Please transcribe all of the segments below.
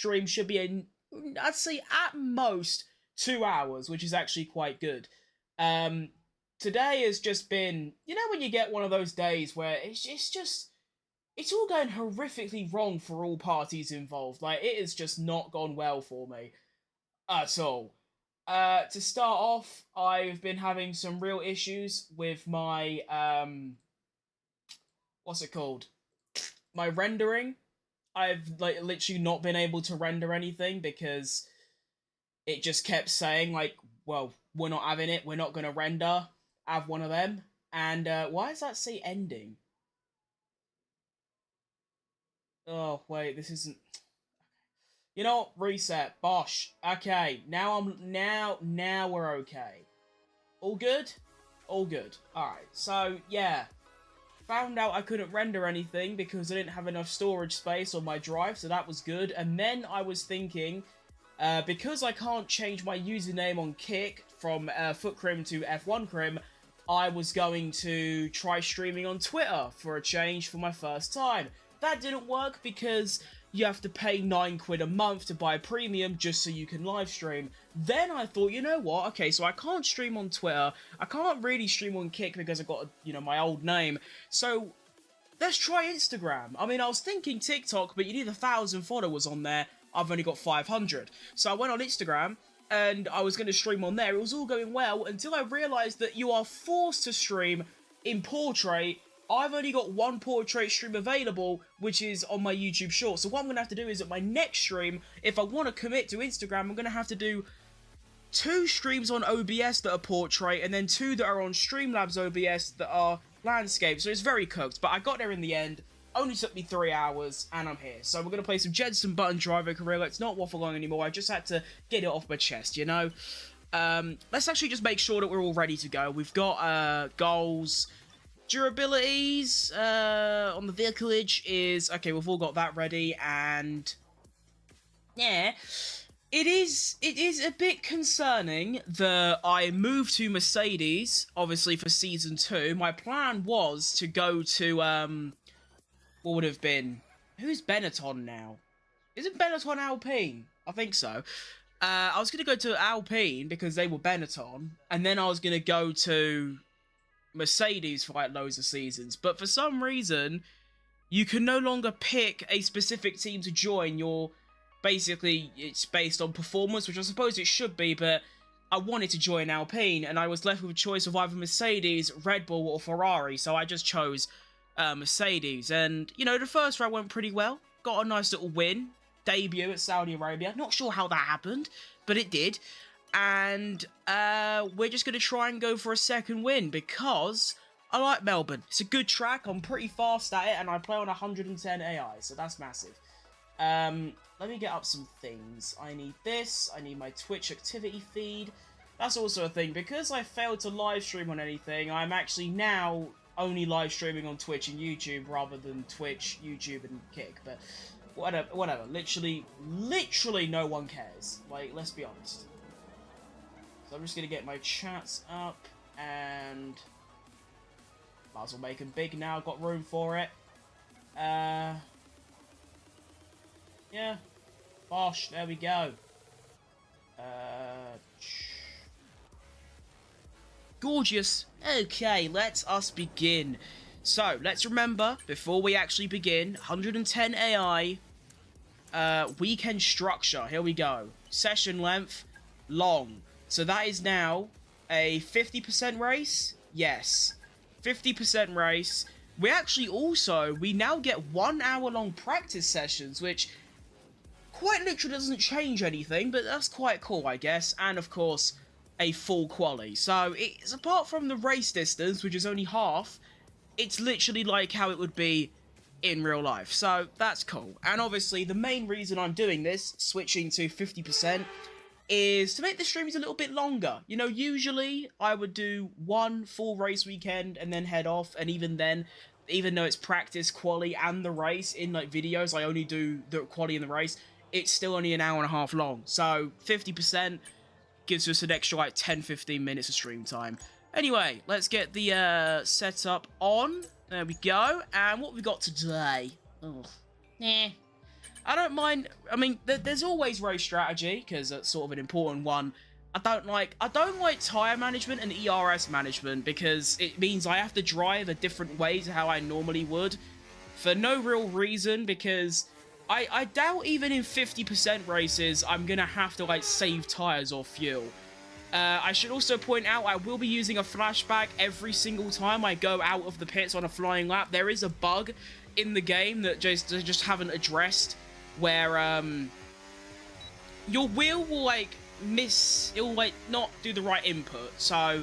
stream should be, I'd say at most 2 hours, which is actually quite good. Today has just been, you know, when you get one of those days where it's all going horrifically wrong for all parties involved. Like, it has just not gone well for me at all. To start off, I've been having some real issues with my, what's it called? My rendering. I've, like, literally not been able to render anything because it just kept saying, like, well, we're not having it, we're not going to render, have one of them. And, why does that say ending? Oh, wait, this isn't... You know what? Reset. Bosh. Okay, now we're okay. All good? All good. Alright, so, yeah. Found out I couldn't render anything because I didn't have enough storage space on my drive, so that was good. And then I was thinking, because I can't change my username on Kick from FootCrim to F1Crim, I was going to try streaming on Twitter for a change for my first time. That didn't work because you have to pay £9 a month to buy premium just so you can live stream. Then I thought, you know what? Okay, so I can't stream on Twitter. I can't really stream on Kick because I've got, you know, my old name. So let's try Instagram. I mean, I was thinking TikTok, but you need 1,000 followers on there. I've only got 500. So I went on Instagram and I was going to stream on there. It was all going well until I realized that you are forced to stream in portrait. I've only got one portrait stream available, which is on my YouTube Shorts. So what I'm going to have to do is at my next stream, if I want to commit to Instagram, I'm going to have to do 2 streams on OBS that are portrait, and then 2 that are on Streamlabs OBS that are landscape. So it's very cooked, but I got there in the end. Only took me 3 hours, and I'm here. So we're going to play some Jenson button driver career. Let's not waffle on anymore. I just had to get it off my chest, you know? Let's actually just make sure that we're all ready to go. We've got goals... Durabilities on the vehicleage is... Okay, we've all got that ready, and... Yeah. It is a bit concerning that I moved to Mercedes, obviously, for Season 2. My plan was to go to, what would have been... Who's Benetton now? Isn't Benetton Alpine? I think so. I was going to go to Alpine because they were Benetton, and then I was going to go to Mercedes for like loads of seasons, but for some reason you can no longer pick a specific team to join. Basically it's based on performance, which I suppose it should be, but I wanted to join Alpine and I was left with a choice of either Mercedes, Red Bull or Ferrari, so I just chose Mercedes. And you know, the first round went pretty well, got a nice little win, debut at Saudi Arabia. Not sure how that happened, but it did. And we're just going to try and go for a second win because I like Melbourne. It's a good track. I'm pretty fast at it and I play on 110 AI, so that's massive. Let me get up some things. I need this. I need my Twitch activity feed. That's also a thing. Because I failed to live stream on anything, I'm actually now only live streaming on Twitch and YouTube rather than Twitch, YouTube, and Kick. But whatever. Literally no one cares. Like, let's be honest. So I'm just going to get my chats up, and might as well make them big now, got room for it. Yeah. Bosh, there we go. Gorgeous. Okay, let us begin. So, let's remember, before we actually begin, 110 AI, weekend structure, here we go. Session length, long. So that is now a 50% race? Yes. 50% race. We now get 1 hour long practice sessions, which quite literally doesn't change anything, but that's quite cool, I guess. And of course, a full quali. So it's, apart from the race distance, which is only half, it's literally like how it would be in real life. So that's cool. And obviously the main reason I'm doing this, switching to 50%, is to make the streams a little bit longer. You know, usually I would do 1 full race weekend and then head off, and even then, even though it's practice, quali, and the race in like videos, I only do the quali and the race, it's still only an hour and a half long. So 50% gives us an extra like 10-15 minutes of stream time. Anyway, let's get the setup on. There we go. And what we got today? Oh, I don't mind. I mean, there's always race strategy because that's sort of an important one. I don't like tire management and ERS management because it means I have to drive a different way to how I normally would for no real reason, because I doubt even in 50% races I'm gonna have to like save tires or fuel. I should also point out I will be using a flashback every single time I go out of the pits on a flying lap. There is a bug in the game that just haven't addressed where your wheel will like it'll like not do the right input, so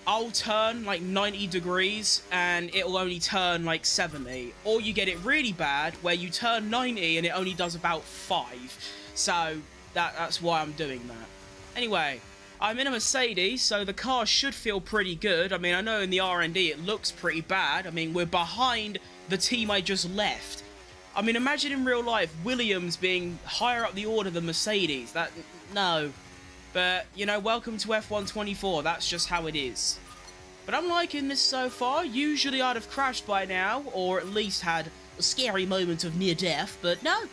I'll turn like 90 degrees and it'll only turn like 70, or you get it really bad where you turn 90 and it only does about 5, so that's why I'm doing that. Anyway, I'm in a Mercedes, so the car should feel pretty good. I mean, I know in the R&D it looks pretty bad. I mean, we're behind the team I just left. I mean, imagine in real life, Williams being higher up the order than Mercedes. No. But, you know, welcome to F1 24. That's just how it is. But I'm liking this so far. Usually I'd have crashed by now, or at least had a scary moment of near death. But no,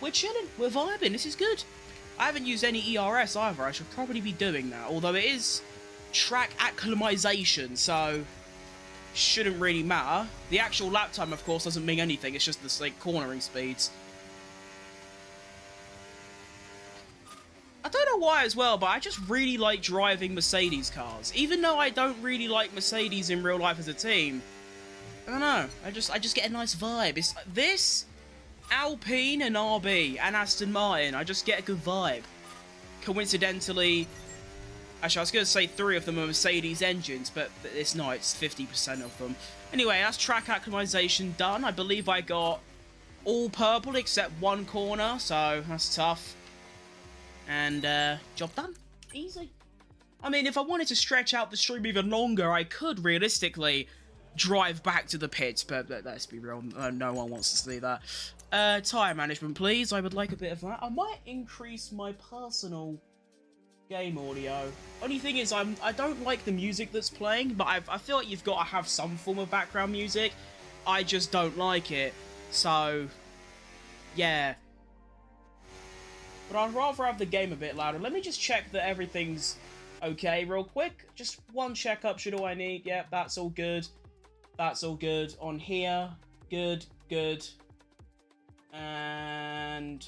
we're chilling. We're vibing. This is good. I haven't used any ERS either. I should probably be doing that. Although it is track acclimatization, so shouldn't really matter. The actual lap time, of course, doesn't mean anything. It's just the like cornering speeds. I don't know why as well, but I just really like driving Mercedes cars. Even though I don't really like Mercedes in real life as a team. I don't know. I just get a nice vibe. It's this, Alpine and RB and Aston Martin. I just get a good vibe. Coincidentally, actually I was going to say 3 of them are Mercedes engines, but it's not. It's 50% of them. Anyway, that's track acclimatization done. I believe I got all purple except one corner, so that's tough. And, job done. Easy. I mean, if I wanted to stretch out the stream even longer, I could, realistically, drive back to the pits, but let's be real, no one wants to see that. Tyre management, please. I would like a bit of that. I might increase my personal game audio. Only thing is, I don't like the music that's playing, but I feel like you've got to have some form of background music. I just don't like it. So, yeah. But I'd rather have the game a bit louder. Let me just check that everything's okay real quick. Just one checkup should all I need. Yep, that's all good. That's all good. On here, good, good. And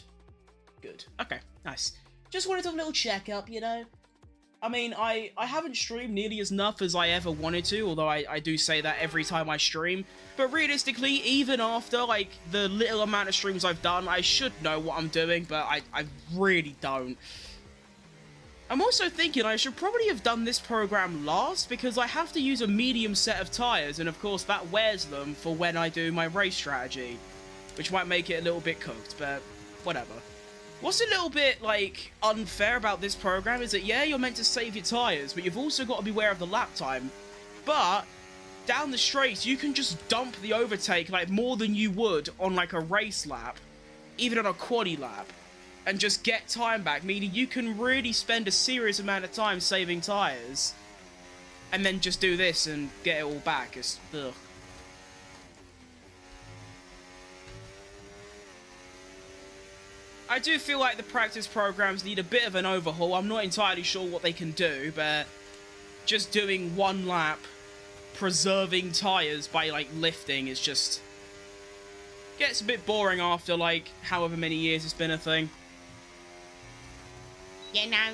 good. Okay, nice. Just wanted to have a little checkup, you know? I mean, I haven't streamed nearly as enough as I ever wanted to, although I do say that every time I stream. But realistically, even after, like, the little amount of streams I've done, I should know what I'm doing, but I really don't. I'm also thinking I should probably have done this program last, because I have to use a medium set of tyres, and of course that wears them for when I do my race strategy, which might make it a little bit cooked, but whatever. What's a little bit, like, unfair about this program is that, yeah, you're meant to save your tyres, but you've also got to be aware of the lap time. But down the straights, you can just dump the overtake, like, more than you would on, like, a race lap, even on a quaddie lap, and just get time back, meaning you can really spend a serious amount of time saving tyres, and then just do this and get it all back. It's, ugh. I do feel like the practice programs need a bit of an overhaul. I'm not entirely sure what they can do, but just doing one lap, preserving tyres by, like, lifting is just gets a bit boring after, like, however many years it's been a thing. You know.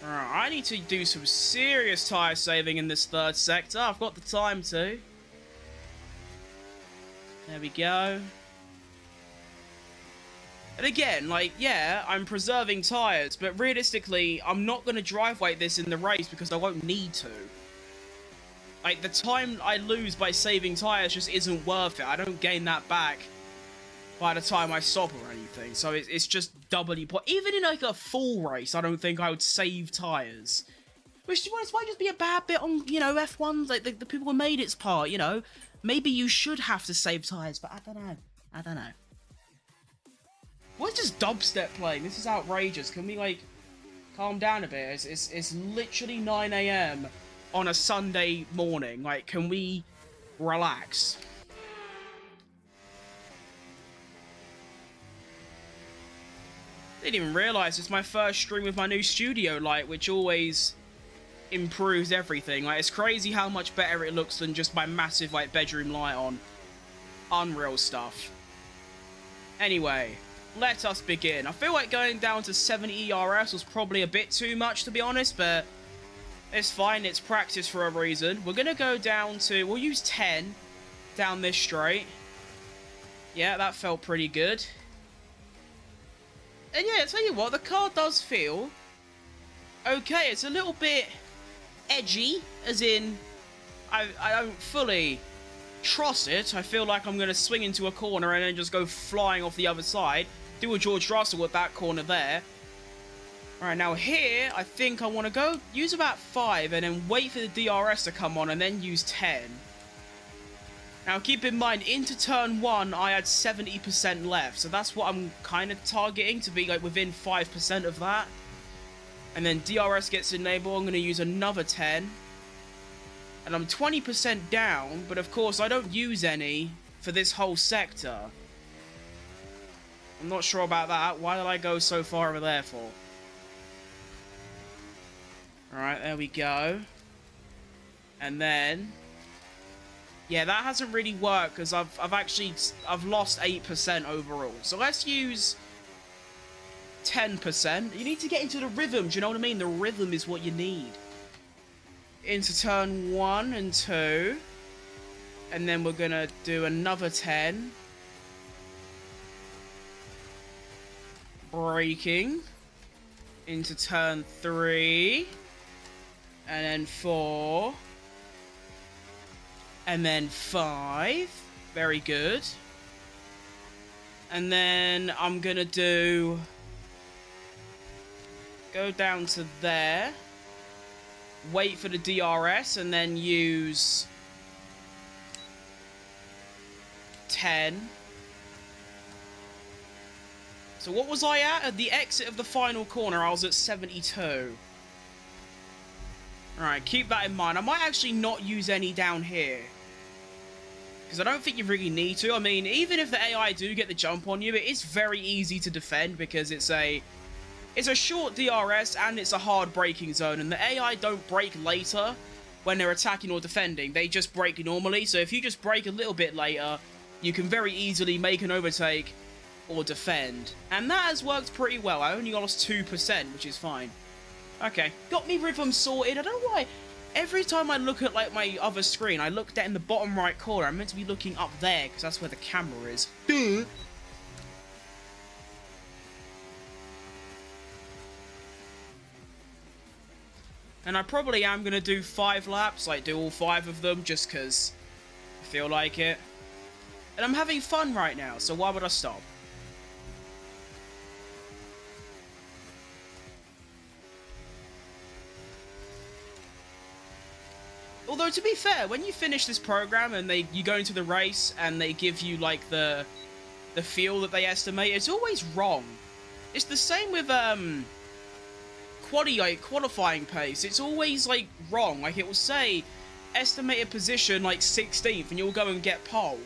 Alright, I need to do some serious tyre saving in this third sector. I've got the time to. There we go. And again, like, yeah, I'm preserving tyres, but realistically, I'm not going to drive like this in the race because I won't need to. Like, the time I lose by saving tyres just isn't worth it. I don't gain that back by the time I stop or anything, so it's just doubly even in, like, a full race, I don't think I would save tyres. Which might just be a bad bit on, you know, F1, like, the people who made its part, you know? Maybe you should have to save tyres, but I don't know. I don't know. What is this dubstep playing? This is outrageous. Can we, like, calm down a bit? It's literally 9 AM on a Sunday morning. Like, can we relax? Didn't even realise it's my first stream with my new studio light, which always improves everything. Like, it's crazy how much better it looks than just my massive, like, bedroom light on Unreal stuff. Anyway, let us begin. I feel like going down to 70 ERS was probably a bit too much, to be honest, but it's fine. It's practice for a reason. We're going to go down to... We'll use 10 down this straight. Yeah, that felt pretty good. And yeah, I'll tell you what, the car does feel okay. It's a little bit edgy, as in, I don't fully trust it. I feel like I'm going to swing into a corner and then just go flying off the other side. Do a George Russell at that corner there. Alright, now here, I think I want to go use about 5 and then wait for the DRS to come on and then use 10. Now keep in mind, into turn 1, I had 70% left. So that's what I'm kind of targeting, to be like within 5% of that. And then DRS gets enabled, I'm going to use another 10. And I'm 20% down, but of course I don't use any for this whole sector. I'm not sure about that. Why did I go so far over there for? Alright, there we go. And then... yeah, that hasn't really worked, because I've lost 8% overall. So let's use 10%. You need to get into the rhythm, do you know what I mean? The rhythm is what you need. Into turn 1 and 2. And then we're going to do another 10. Braking. Into turn 3. And then 4. And then 5. Very good. And then I'm going to do... go down to there. Wait for the DRS and then use 10. So what was I at? At the exit of the final corner, I was at 72. Alright, keep that in mind. I might actually not use any down here, because I don't think you really need to. I mean, even if the AI do get the jump on you, it is very easy to defend, because it's a short DRS and it's a hard braking zone, and the AI don't brake later when they're attacking or defending. They just brake normally, so if you just brake a little bit later, you can very easily make an overtake or defend. And that has worked pretty well. I only lost 2%, which is fine. Okay, got me rhythm sorted. I don't know why. Every time I look at, like, my other screen, I look down in the bottom right corner. I'm meant to be looking up there, because that's where the camera is. Duh! And I probably am going to do 5 laps, like do all 5 of them, just because I feel like it. And I'm having fun right now, so why would I stop? Although, to be fair, when you finish this program and you go into the race and they give you, like, the fuel that they estimate, it's always wrong. It's the same with, qualifying pace. It's always, like, wrong. Like, it will say estimated position, like, 16th, and you'll go and get pole.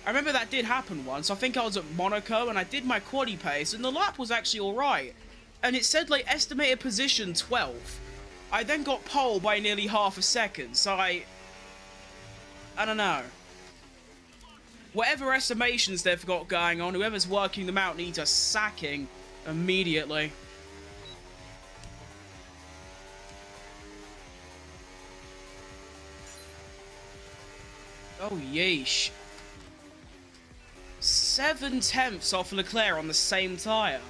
I remember that did happen once. I think I was at Monaco, and I did my quali pace, and the lap was actually alright. And it said, like, estimated position 12th. I then got pole by nearly half a second, so I don't know. Whatever estimations they've got going on, whoever's working them out needs a sacking immediately. Oh, yeesh. 7/10 off Leclerc on the same tyre.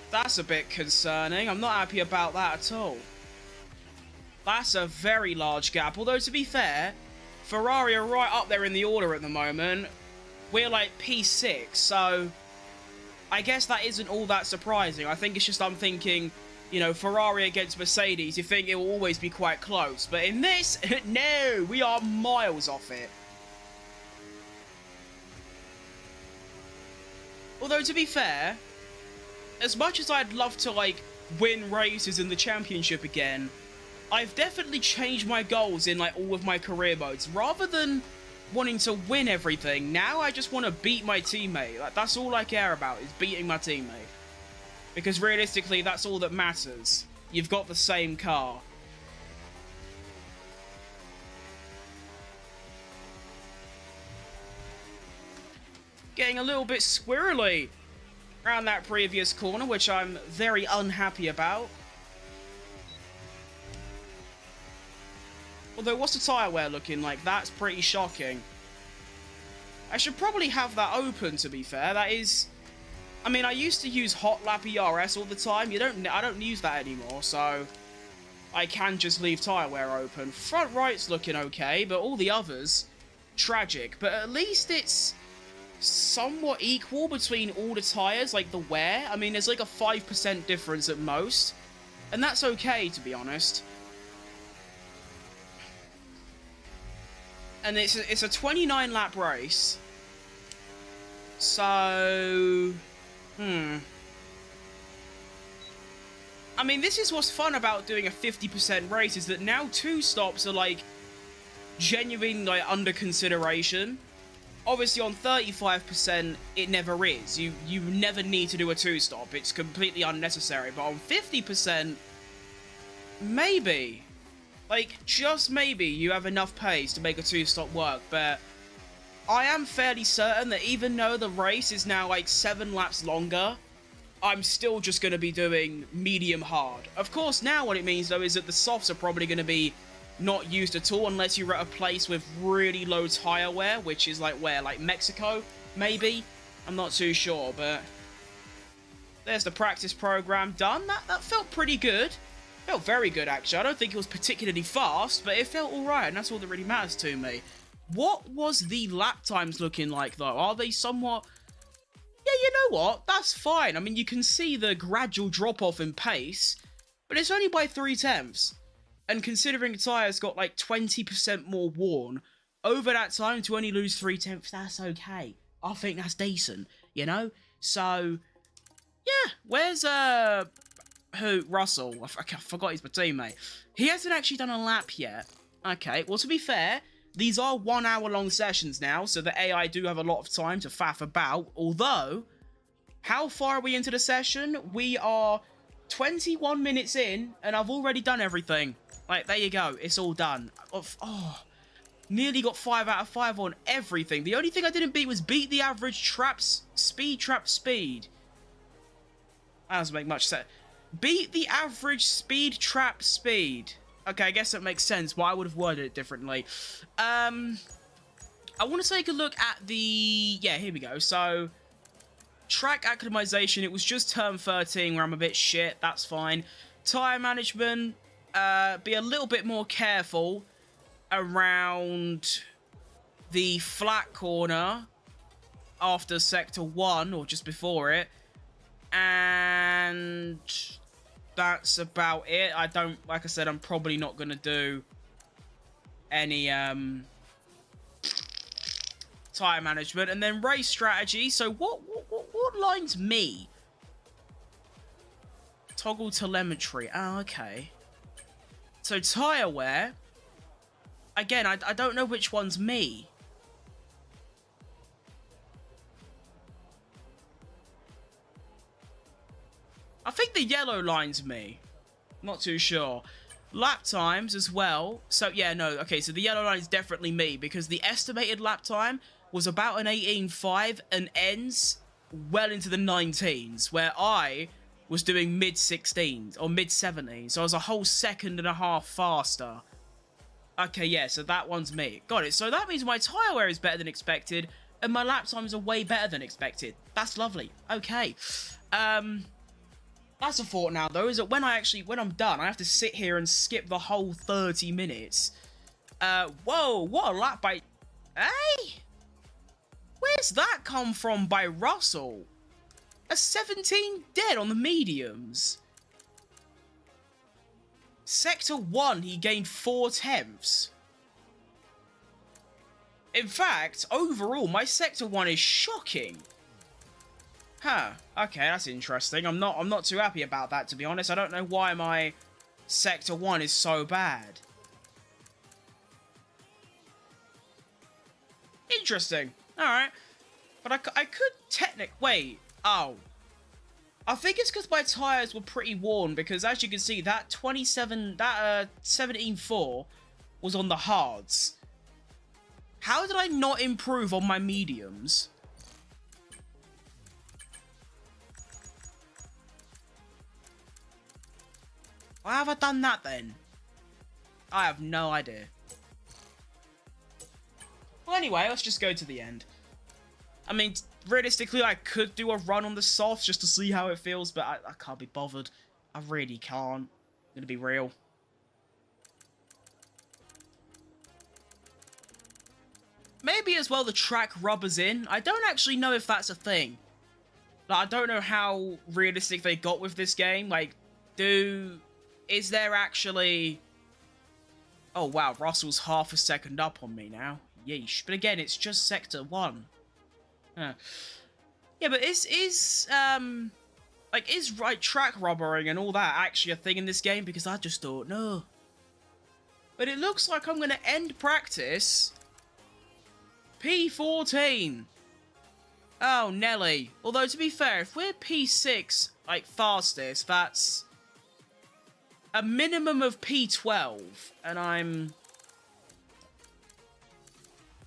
That's a bit concerning. I'm not happy about that at all. That's a very large gap. Although, to be fair, Ferrari are right up there in the order at the moment. We're like P6, so I guess that isn't all that surprising. I think it's just I'm thinking, you know, Ferrari against Mercedes, you think it will always be quite close. But in this, no, we are miles off it. Although, to be fair, as much as I'd love to, like, win races in the championship again, I've definitely changed my goals in, like, all of my career modes. Rather than wanting to win everything. Now I just want to beat my teammate. Like, that's all I care about, is beating my teammate. Because realistically, that's all that matters. You've got the same car. Getting a little bit squirrely around that previous corner, which I'm very unhappy about. Although, what's the tyre wear looking like? That's pretty shocking. I should probably have that open, to be fair. That is... I mean, I used to use Hot Lap ERS all the time. I don't use that anymore, so... I can just leave tyre wear open. Front right's looking okay, but all the others... tragic. But at least it's... somewhat equal between all the tyres, like the wear. I mean, there's like a 5% difference at most. And that's okay, to be honest. And it's a 29 lap race. So... I mean, this is what's fun about doing a 50% race, is that now 2 stops are, like, genuine, like, under consideration. Obviously, on 35%, it never is. You never need to do a 2-stop. It's completely unnecessary. But on 50%, maybe. Like, just maybe you have enough pace to make a 2-stop work. But I am fairly certain that even though the race is now, like, 7 laps longer, I'm still just going to be doing medium hard. Of course, now what it means, though, is that the softs are probably going to be not used at all unless you're at a place with really low tire wear, which is like where? Like Mexico, maybe? I'm not too sure, but there's the practice program done. That felt pretty good. Felt very good, actually. I don't think it was particularly fast, but it felt alright, and that's all that really matters to me. What was the lap times looking like, though? Are they somewhat... Yeah, you know what? That's fine. I mean, you can see the gradual drop-off in pace, but it's only by 0.3. And considering the tyres got like 20% more worn, over that time to only lose 0.3, that's okay. I think that's decent, you know? So, yeah, where's, Russell? I forgot he's my teammate. He hasn't actually done a lap yet. Okay, well, to be fair, these are 1 hour long sessions now, so the AI do have a lot of time to faff about. Although, how far are we into the session? We are 21 minutes in, and I've already done everything. Like, there you go. It's all done. Oh, nearly got 5 out of 5 on everything. The only thing I didn't beat was beat the average trap speed. That doesn't make much sense. Beat the average speed trap speed. Okay, I guess that makes sense. Why I would have worded it differently. I want to take a look at the... Yeah, here we go. So, track acclimatization. It was just turn 13 where I'm a bit shit. That's fine. Tyre management... be a little bit more careful around the flat corner after Sector 1, or just before it. And that's about it. I don't, like I said, I'm probably not going to do any tyre management. And then race strategy. So what lines me? Toggle telemetry. Oh, okay. So, tyre wear, again, I don't know which one's me. I think the yellow line's me. Not too sure. Lap times as well. So, yeah, no, okay, so the yellow line is definitely me, because the estimated lap time was about an 18.5 and ends well into the 19s, where I was doing mid-16s or mid-17s, so I was a whole 1.5 seconds faster. Okay, yeah, so that one's me. Got it. So that means my tyre wear is better than expected, and my lap times are way better than expected. That's lovely. Okay. That's a thought now, though, is that when I'm done, I have to sit here and skip the whole 30 minutes. Whoa, what a lap by... Hey? Where's that come from by Russell? A 17 dead on the mediums. Sector 1, he gained 0.4. In fact, overall, my Sector 1 is shocking. Huh, okay, that's interesting. I'm not too happy about that, to be honest. I don't know why my Sector 1 is so bad. Interesting. Alright. But I could wait. Oh. I think it's because my tyres were pretty worn, because as you can see, that 17.4 was on the hards. How did I not improve on my mediums? Why have I done that then? I have no idea. Well, anyway, let's just go to the end. I mean, realistically, I could do a run on the softs just to see how it feels, but I can't be bothered. I really can't. I'm gonna be real. Maybe as well the track rubbers in. I don't actually know if that's a thing. Like, I don't know how realistic they got with this game. Like, is there actually... Oh, wow, Russell's half a second up on me now. Yeesh. But again, it's just Sector 1. Huh. Yeah, but is track rubbering and all that actually a thing in this game? Because I just don't know. But it looks like I'm going to end practice... P14. Oh, Nelly. Although, to be fair, if we're P6, like, fastest, that's a minimum of P12. And I'm...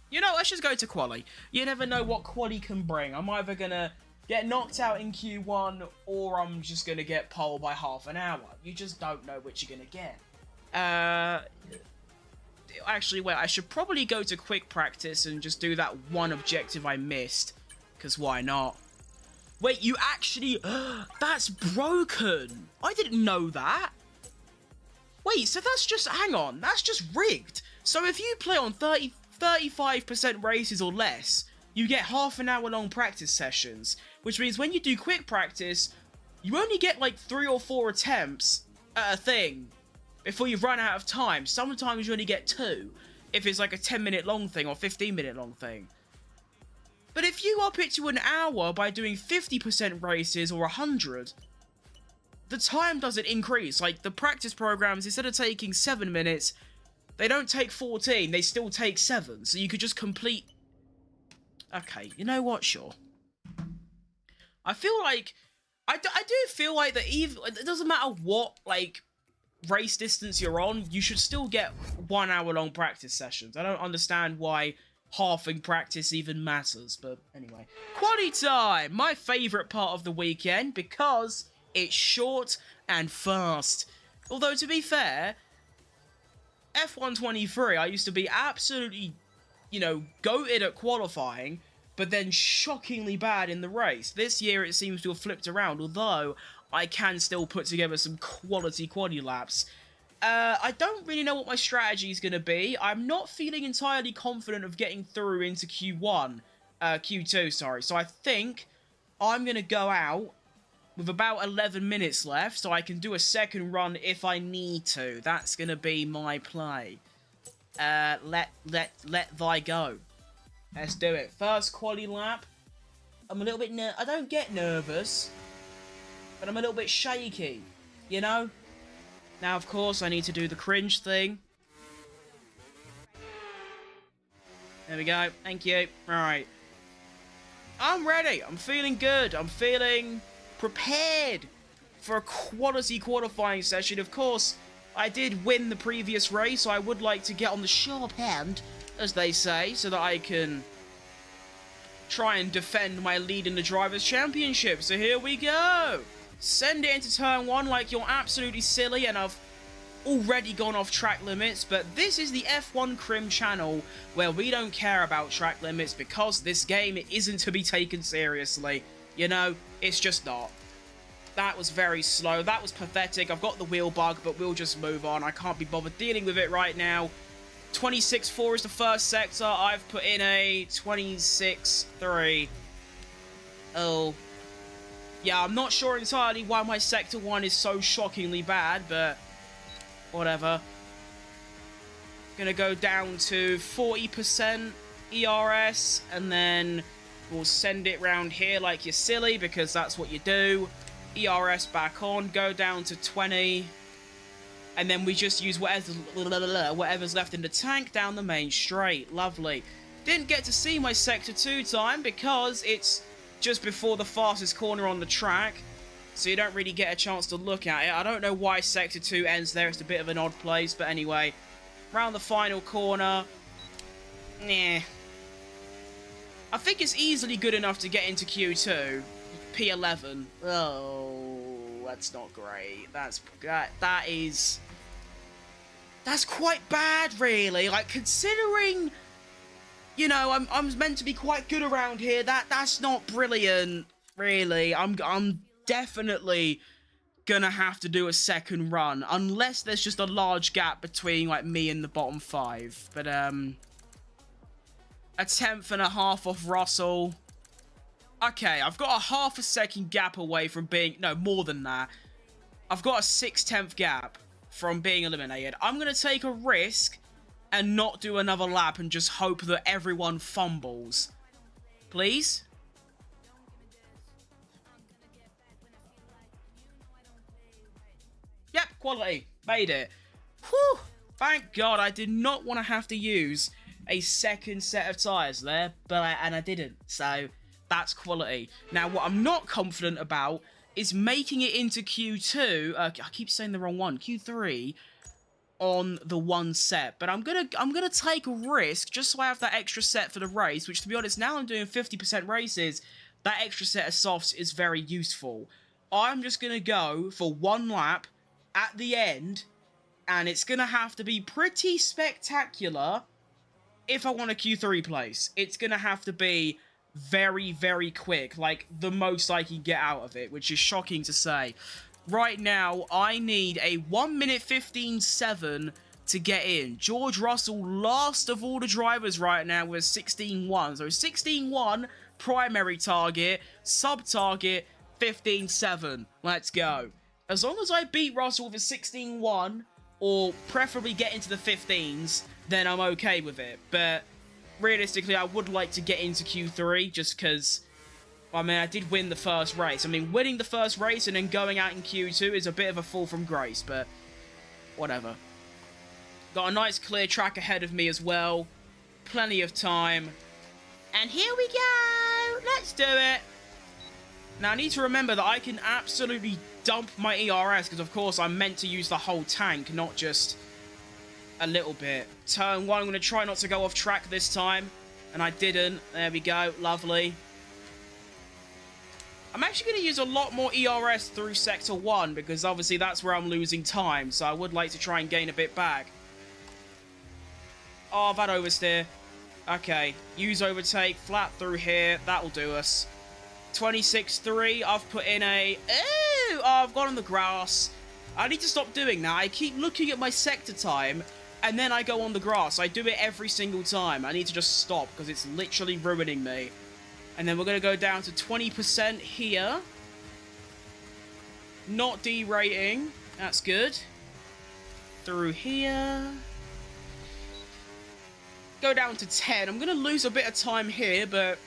You know, let's just go to quali. You never know what quali can bring. I'm either going to get knocked out in Q1, or I'm just going to get pole by half an hour. You just don't know which you're going to get. Actually, wait, I should probably go to quick practice and just do that one objective I missed. Because why not? Wait, you actually... That's broken! I didn't know that! Wait, so that's just... Hang on, that's just rigged. So if you play on 35% races or less, you get half an hour long practice sessions. Which means when you do quick practice, you only get like 3 or 4 attempts at a thing before you run out of time. Sometimes you only get 2, if it's like a 10-minute long thing or 15-minute long thing. But if you up it to an hour by doing 50% races or 100, the time doesn't increase. Like, the practice programs, instead of taking 7 minutes, they don't take 14, they still take 7. So you could just complete... Okay, you know what? Sure. I feel like... I do feel like that even... It doesn't matter what, like... race distance you're on, you should still get 1 hour long practice sessions. I don't understand why halving practice even matters, but anyway. Quali time! My favourite part of the weekend, because it's short and fast. Although, to be fair, F123, I used to be absolutely, you know, goated at qualifying, but then shockingly bad in the race. This year it seems to have flipped around, although I can still put together some quality quali laps. I don't really know what my strategy is going to be. I'm not feeling entirely confident of getting through into Q2, sorry. So I think I'm going to go out with about 11 minutes left, so I can do a second run if I need to. That's going to be my play. Let thy go. Let's do it. First quali lap. I'm a little bit I don't get nervous, but I'm a little bit shaky, you know? Now, of course, I need to do the cringe thing. There we go. Thank you. Alright. I'm ready. I'm feeling good. I'm feeling prepared for a quality qualifying session. Of course, I did win the previous race, so I would like to get on the sharp end, as they say, so that I can try and defend my lead in the Drivers' Championship. So here we go. Send it into turn 1 like you're absolutely silly, and I've already gone off track limits, but this is the F1 Crim channel where we don't care about track limits because this game isn't to be taken seriously. You know, it's just not. That was very slow. That was pathetic. I've got the wheel bug, but we'll just move on. I can't be bothered dealing with it right now. 26.4 is the first sector. I've put in a 26.3. Oh. Yeah, I'm not sure entirely why my Sector 1 is so shockingly bad, but whatever. Gonna go down to 40% ERS, and then we'll send it round here like you're silly, because that's what you do. ERS back on, go down to 20, and then we just use whatever's left in the tank down the main straight. Lovely. Didn't get to see my Sector 2 time because it's just before the fastest corner on the track, so you don't really get a chance to look at it. I don't know why Sector 2 ends there. It's a bit of an odd place, but anyway, around the final corner, nah. I think it's easily good enough to get into Q2. P11. Oh, that's not great. That's quite bad, really. Like, considering, you know, I'm meant to be quite good around here. That's not brilliant, really. I'm definitely gonna have to do a second run, unless there's just a large gap between, like, me and the bottom 5. But a 10th and a half off Russell. Okay, I've got a half a second gap away from being... No, more than that. I've got a 6/10 gap from being eliminated. I'm going to take a risk and not do another lap and just hope that everyone fumbles. Please? Yep, quality. Made it. Whew. Thank God I did not want to have to use a second set of tyres there, but I didn't, so that's quality. Now, what I'm not confident about is making it into Q2, I keep saying the wrong one, Q3, on the one set, but I'm gonna take a risk just so I have that extra set for the race, which, to be honest, now I'm doing 50% races, that extra set of softs is very useful. I'm just gonna go for one lap at the end, and it's gonna have to be pretty spectacular if I want a Q3 place. It's gonna have to be very, very quick, like the most I can get out of it, which is shocking to say. Right now, I need a 1 minute 15.7 to get in. George Russell, last of all the drivers right now, with 16.1. So 16.1, primary target, sub-target, 15.7. Let's go. As long as I beat Russell with a 16.1, or preferably get into the 15s, then I'm okay with it. But realistically, I would like to get into Q3, just because, I mean, I did win the first race. I mean, winning the first race and then going out in Q2 is a bit of a fall from grace, but whatever. Got a nice clear track ahead of me as well. Plenty of time. And here we go! Let's do it! Now, I need to remember that I can absolutely dump my ERS, because, of course, I'm meant to use the whole tank, not just a little bit. Turn 1, I'm going to try not to go off track this time, and I didn't. There we go. Lovely. I'm actually going to use a lot more ERS through Sector 1, because, obviously, that's where I'm losing time, so I would like to try and gain a bit back. Oh, that oversteer. Okay. Use overtake. Flat through here. That'll do us. 26.3, I've put in a... Ooh! Oh, I've gone on the grass. I need to stop doing that. I keep looking at my sector time, and then I go on the grass. I do it every single time. I need to just stop, because it's literally ruining me. And then we're going to go down to 20% here. Not derating. That's good. Through here. Go down to 10. I'm going to lose a bit of time here, but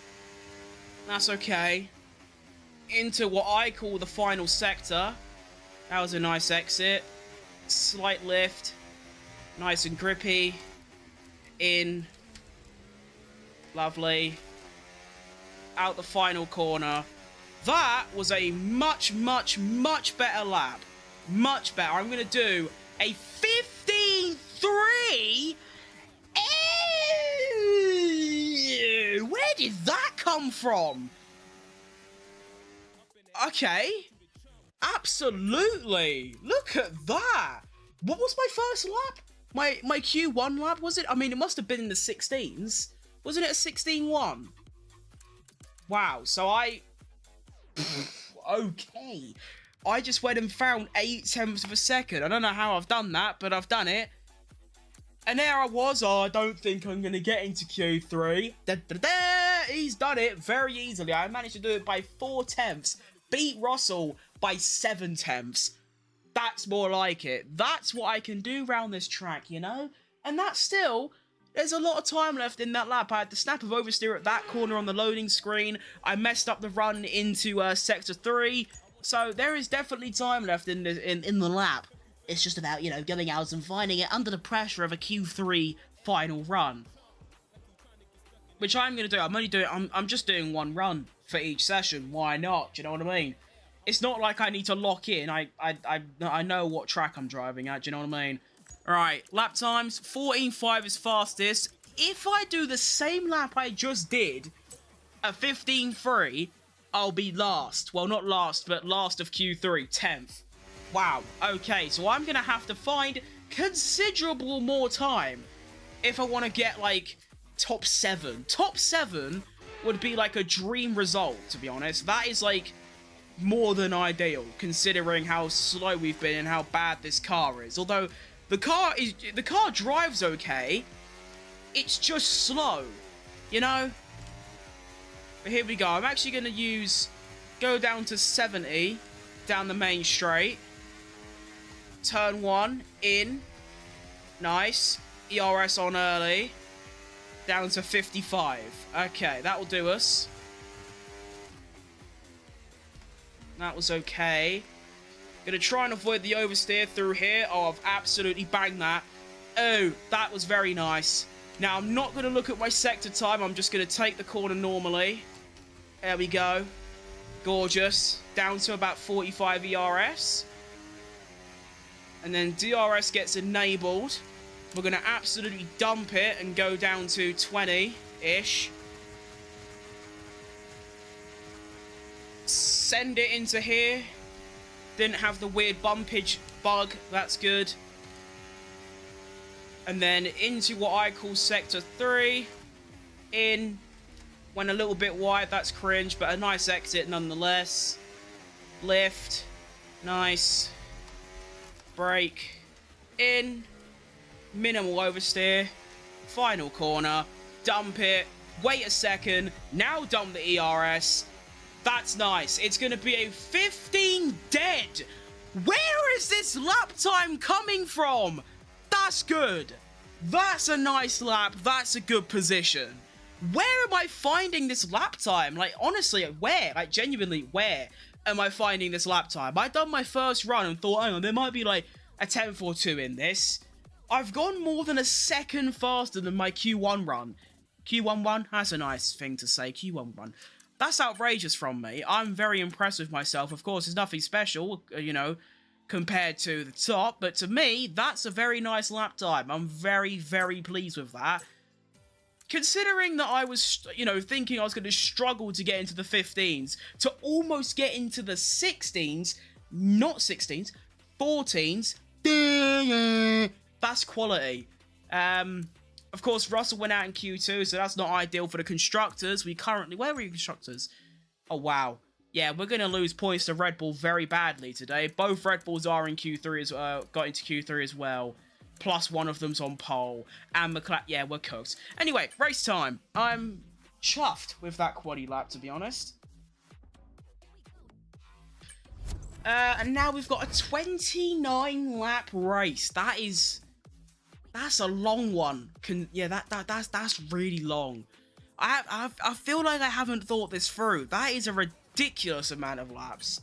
that's okay. Into what I call the final sector. That was a nice exit. Slight lift. Nice and grippy. In. Lovely. Out the final corner. That was a much, much, much better lap. Much better. I'm going to do a 15.3. Ew! Where did that come from? Okay. Absolutely. Look at that. What was my first lap? My Q1 lap, was it? I mean, it must have been in the 16s. Wasn't it a 16.1? Wow, so I... okay. I just went and found 0.8 of a second. I don't know how I've done that, but I've done it. And there I was. Oh, I don't think I'm going to get into Q3. Da, da, da. He's done it very easily. I managed to do it by 0.4. Beat Russell by 0.7. That's more like it. That's what I can do around this track, you know? And that's still... There's a lot of time left in that lap. I had the snap of oversteer at that corner on the loading screen. I messed up the run into Sector 3. So there is definitely time left in the lap. It's just about, you know, going out and finding it under the pressure of a Q3 final run. which I'm going to do. I'm just doing one run for each session. Why not? Do you know what I mean? It's not like I need to lock in. I know what track I'm driving at. Do you know what I mean? All right, lap times. 14.5 is fastest. If I do the same lap I just did at 15.3, I'll be last. Well, not last, but last of Q3, 10th. Wow. Okay, so I'm going to have to find considerable more time if I want to get, like, top 7. Top 7 would be, like, a dream result, to be honest. That is, like, more than ideal, considering how slow we've been and how bad this car is. Although, the car drives okay, it's just slow, you know? But here we go. I'm actually going to go down to 70, down the main straight. Turn 1, in. Nice. ERS on early. Down to 55. Okay, that will do us. That was okay. Gonna try and avoid the oversteer through here. Oh, I've absolutely banged that. Oh, that was very nice. Now, I'm not going to look at my sector time. I'm just going to take the corner normally. There we go. Gorgeous. Down to about 45 ERS. And then DRS gets enabled. We're going to absolutely dump it and go down to 20-ish. Send it into here. Didn't have the weird bumpage bug. That's good. And then into what I call Sector 3. In. Went a little bit wide. That's cringe, but a nice exit nonetheless. Lift. Nice. Brake. In. Minimal oversteer. Final corner. Dump it. Wait a second. Now dump the ERS. That's nice. It's going to be a 15 dead. Where is this lap time coming from? That's good. That's a nice lap. That's a good position. Where am I finding this lap time? Like, honestly, where? Like, genuinely, where am I finding this lap time? I done my first run and thought, hang on, there might be, like, a 10th or 2 in this. I've gone more than a second faster than my Q1 run. Q1 run? That's a nice thing to say. Q1 run. That's outrageous from me. I'm very impressed with myself. Of course, there's nothing special, you know, compared to the top. But to me, that's a very nice lap time. I'm very, very pleased with that. Considering that I was, you know, thinking I was going to struggle to get into the 15s, to almost get into the 16s, not 16s, 14s, that's quality. Of course, Russell went out in Q2, so that's not ideal for the constructors. We currently... Where were you constructors? Oh, wow. Yeah, we're going to lose points to Red Bull very badly today. Both Red Bulls are in Q3 got into Q3 as well. Plus one of them's on pole. And McLaren... Yeah, we're cooked. Anyway, race time. I'm chuffed with that quaddy lap, to be honest. And now we've got a 29-lap race. That's a long one. That's really long. I feel like I haven't thought this through. That is a ridiculous amount of laps.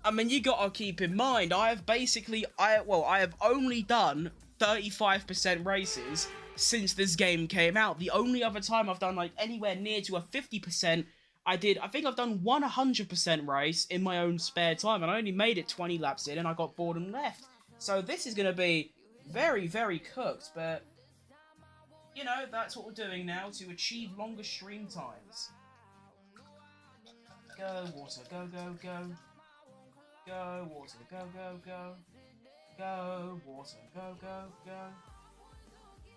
I mean, you gotta keep in mind, I have only done 35% races since this game came out. The only other time I've done, like, anywhere near to a 50%, I think I've done 100% race in my own spare time, and I only made it 20 laps in, and I got bored and left. So this is gonna be very, very cooked, but, you know, that's what we're doing now to achieve longer stream times. Go, water, go, go, go. Go, water, go, go, go. Go, water, go, go, go.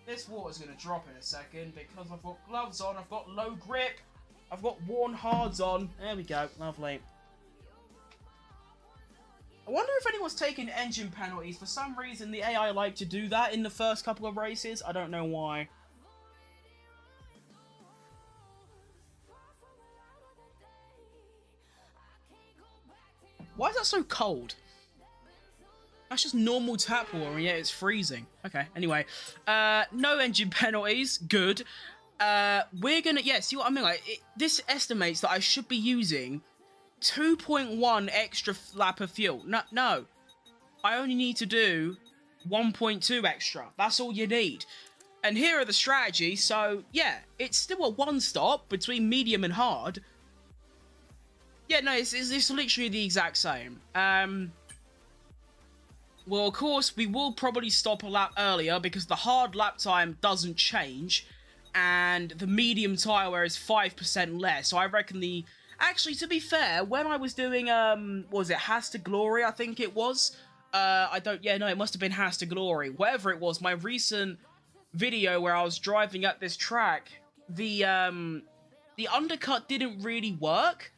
This water's going to drop in a second because I've got gloves on, I've got low grip, I've got worn hards on. There we go, lovely. I wonder if anyone's taking engine penalties. For some reason, the AI like to do that in the first couple of races. I don't know why. Why is that so cold? That's just normal tap water, and yet it's freezing. Okay, anyway. No engine penalties. Good. We're gonna... Yeah, see what I mean? Like, this estimates that I should be using 2.1 extra lap of fuel. No. I only need to do 1.2 extra. That's all you need. And here are the strategies. So, yeah, it's still a one-stop between medium and hard. Yeah, no, it's literally the exact same. Well, of course, we will probably stop a lap earlier because the hard lap time doesn't change. And the medium tyre wear is 5% less. So I reckon the... Actually, to be fair, when I was doing, what was it, Has to Glory, I think it was? It must have been Has to Glory. Whatever it was, my recent video where I was driving up this track, the undercut didn't really work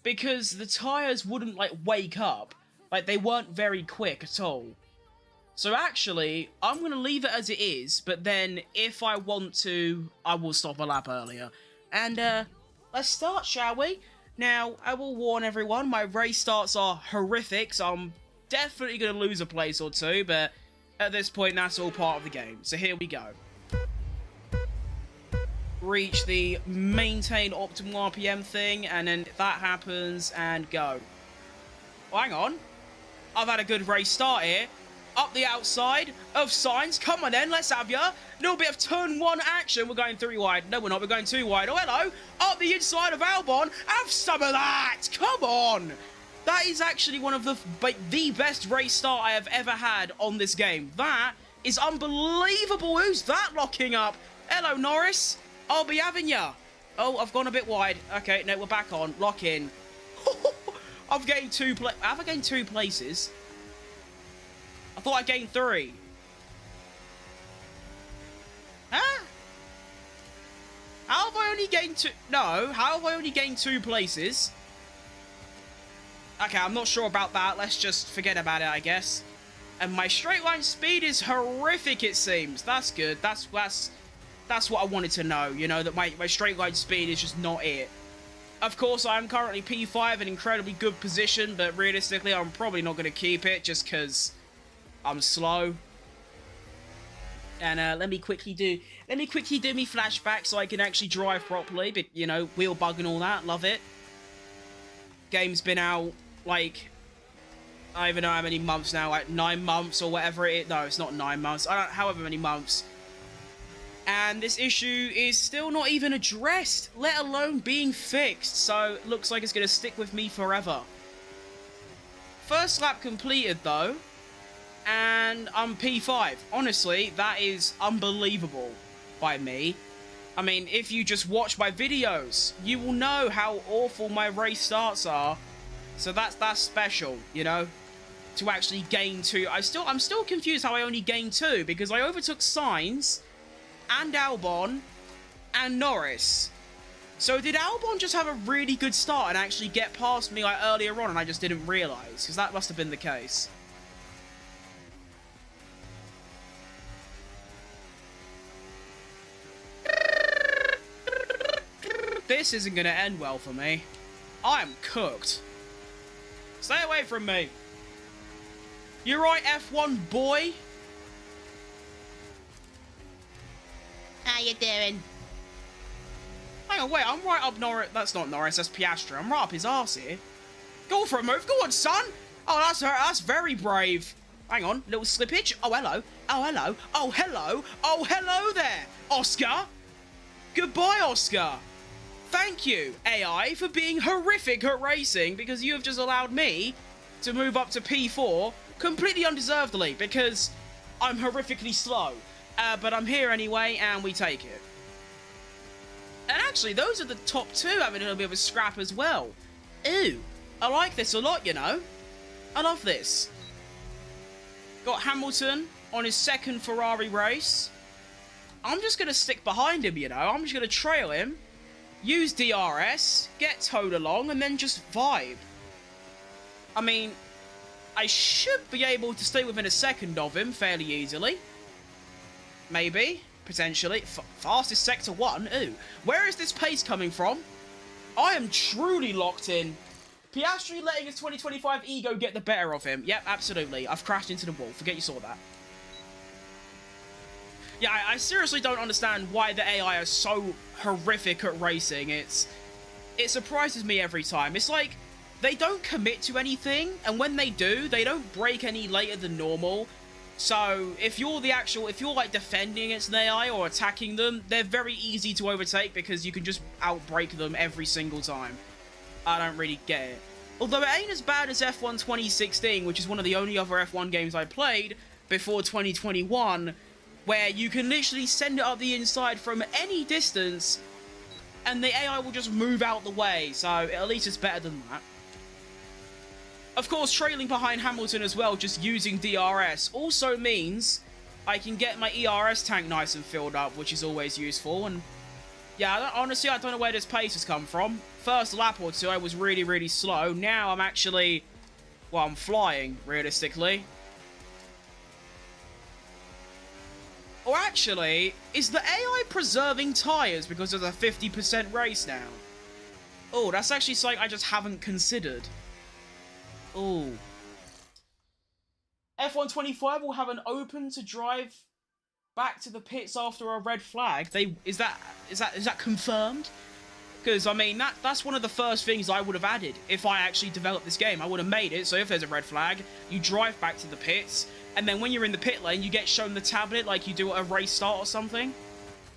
because the tyres wouldn't, like, wake up. Like, they weren't very quick at all. So actually, I'm going to leave it as it is, but then if I want to, I will stop a lap earlier. And, let's start, shall we? Now, I will warn everyone, my race starts are horrific, so I'm definitely going to lose a place or two, but at this point, that's all part of the game. So here we go. Reach the maintain optimal RPM thing, and then that happens, and go. Oh, hang on. I've had a good race start here. Up the outside of Signs. Come on then, let's have ya. A little bit of turn one action. We're going 3 wide. No, we're not. We're going 2 wide. Oh, hello. Up the inside of Albon. Have some of that. Come on. That is actually one of the best race start I have ever had on this game. That is unbelievable. Who's that locking up? Hello, Norris. I'll be having ya. Oh, I've gone a bit wide. Okay, no, we're back on. Lock in. I've gained 2 have I gained 2 places? I thought I gained 3. Huh? How have I only gained 2? No, how have I only gained 2 places? Okay, I'm not sure about that. Let's just forget about it, I guess. And my straight line speed is horrific, it seems. That's good. That's what I wanted to know, you know, that my straight line speed is just not it. Of course, I'm currently P5, an incredibly good position, but realistically, I'm probably not going to keep it just because I'm slow. And let me quickly do me flashback so I can actually drive properly. But you know, wheel bug and all that, love it. Game's been out like I don't even know how many months now, like 9 months or whatever it is. No, it's not 9 months. However many months. And this issue is still not even addressed, let alone being fixed. So it looks like it's going to stick with me forever. First lap completed though. And I'm P5. Honestly, that is unbelievable by me. I mean, if you just watch my videos, you will know how awful my race starts are. So that's special, you know, to actually gain 2. I'm still confused how I only gained 2 because I overtook Sainz and Albon and Norris. So did Albon just have a really good start and actually get past me like earlier on and I just didn't realise? Because that must have been the case. This isn't going to end well for me. I am cooked. Stay away from me. You're right, F1 boy. How you doing? Hang on, wait, I'm right up Norris. That's not Norris, that's Piastri. I'm right up his arse here. Go for a move. Go on, son. Oh, that's very brave. Hang on, little slippage. Oh, hello. Oh, hello. Oh, hello. Oh, hello there, Oscar. Goodbye, Oscar. Thank you, AI, for being horrific at racing because you have just allowed me to move up to P4 completely undeservedly because I'm horrifically slow. But I'm here anyway, and we take it. And actually, those are the top 2 having a little bit of a scrap as well. Ooh, I like this a lot, you know. I love this. Got Hamilton on his 2nd Ferrari race. I'm just going to stick behind him, you know. I'm just going to trail him. Use DRS, get towed along, and then just vibe. I mean, I should be able to stay within a second of him fairly easily. Maybe, potentially. Fastest sector 1? Ooh. Where is this pace coming from? I am truly locked in. Piastri letting his 2025 ego get the better of him. Yep, absolutely. I've crashed into the wall. Forget you saw that. Yeah, I seriously don't understand why the AI is so horrific at racing. It surprises me every time. It's like, they don't commit to anything, and when they do, they don't brake any later than normal. So if you're like defending against an AI or attacking them, they're very easy to overtake because you can just outbreak them every single time. I don't really get it. Although it ain't as bad as F1 2016, which is one of the only other F1 games I played before 2021, where you can literally send it up the inside from any distance and the AI will just move out the way, so at least it's better than that. Of course, trailing behind Hamilton as well, just using DRS, also means I can get my ERS tank nice and filled up, which is always useful. And yeah, honestly, I don't know where this pace has come from. First lap or two, I was really, really slow. Now I'm actually, well, I'm flying, realistically. Or actually, is the AI preserving tyres because there's a 50% race now? Oh, that's actually something I just haven't considered. Oh. F1 25 will have an open to drive back to the pits after a red flag. Is that confirmed? Because I mean that's one of the first things I would have added if I actually developed this game. I would have made it so if there's a red flag, you drive back to the pits, and then when you're in the pit lane, you get shown the tablet like you do at a race start or something.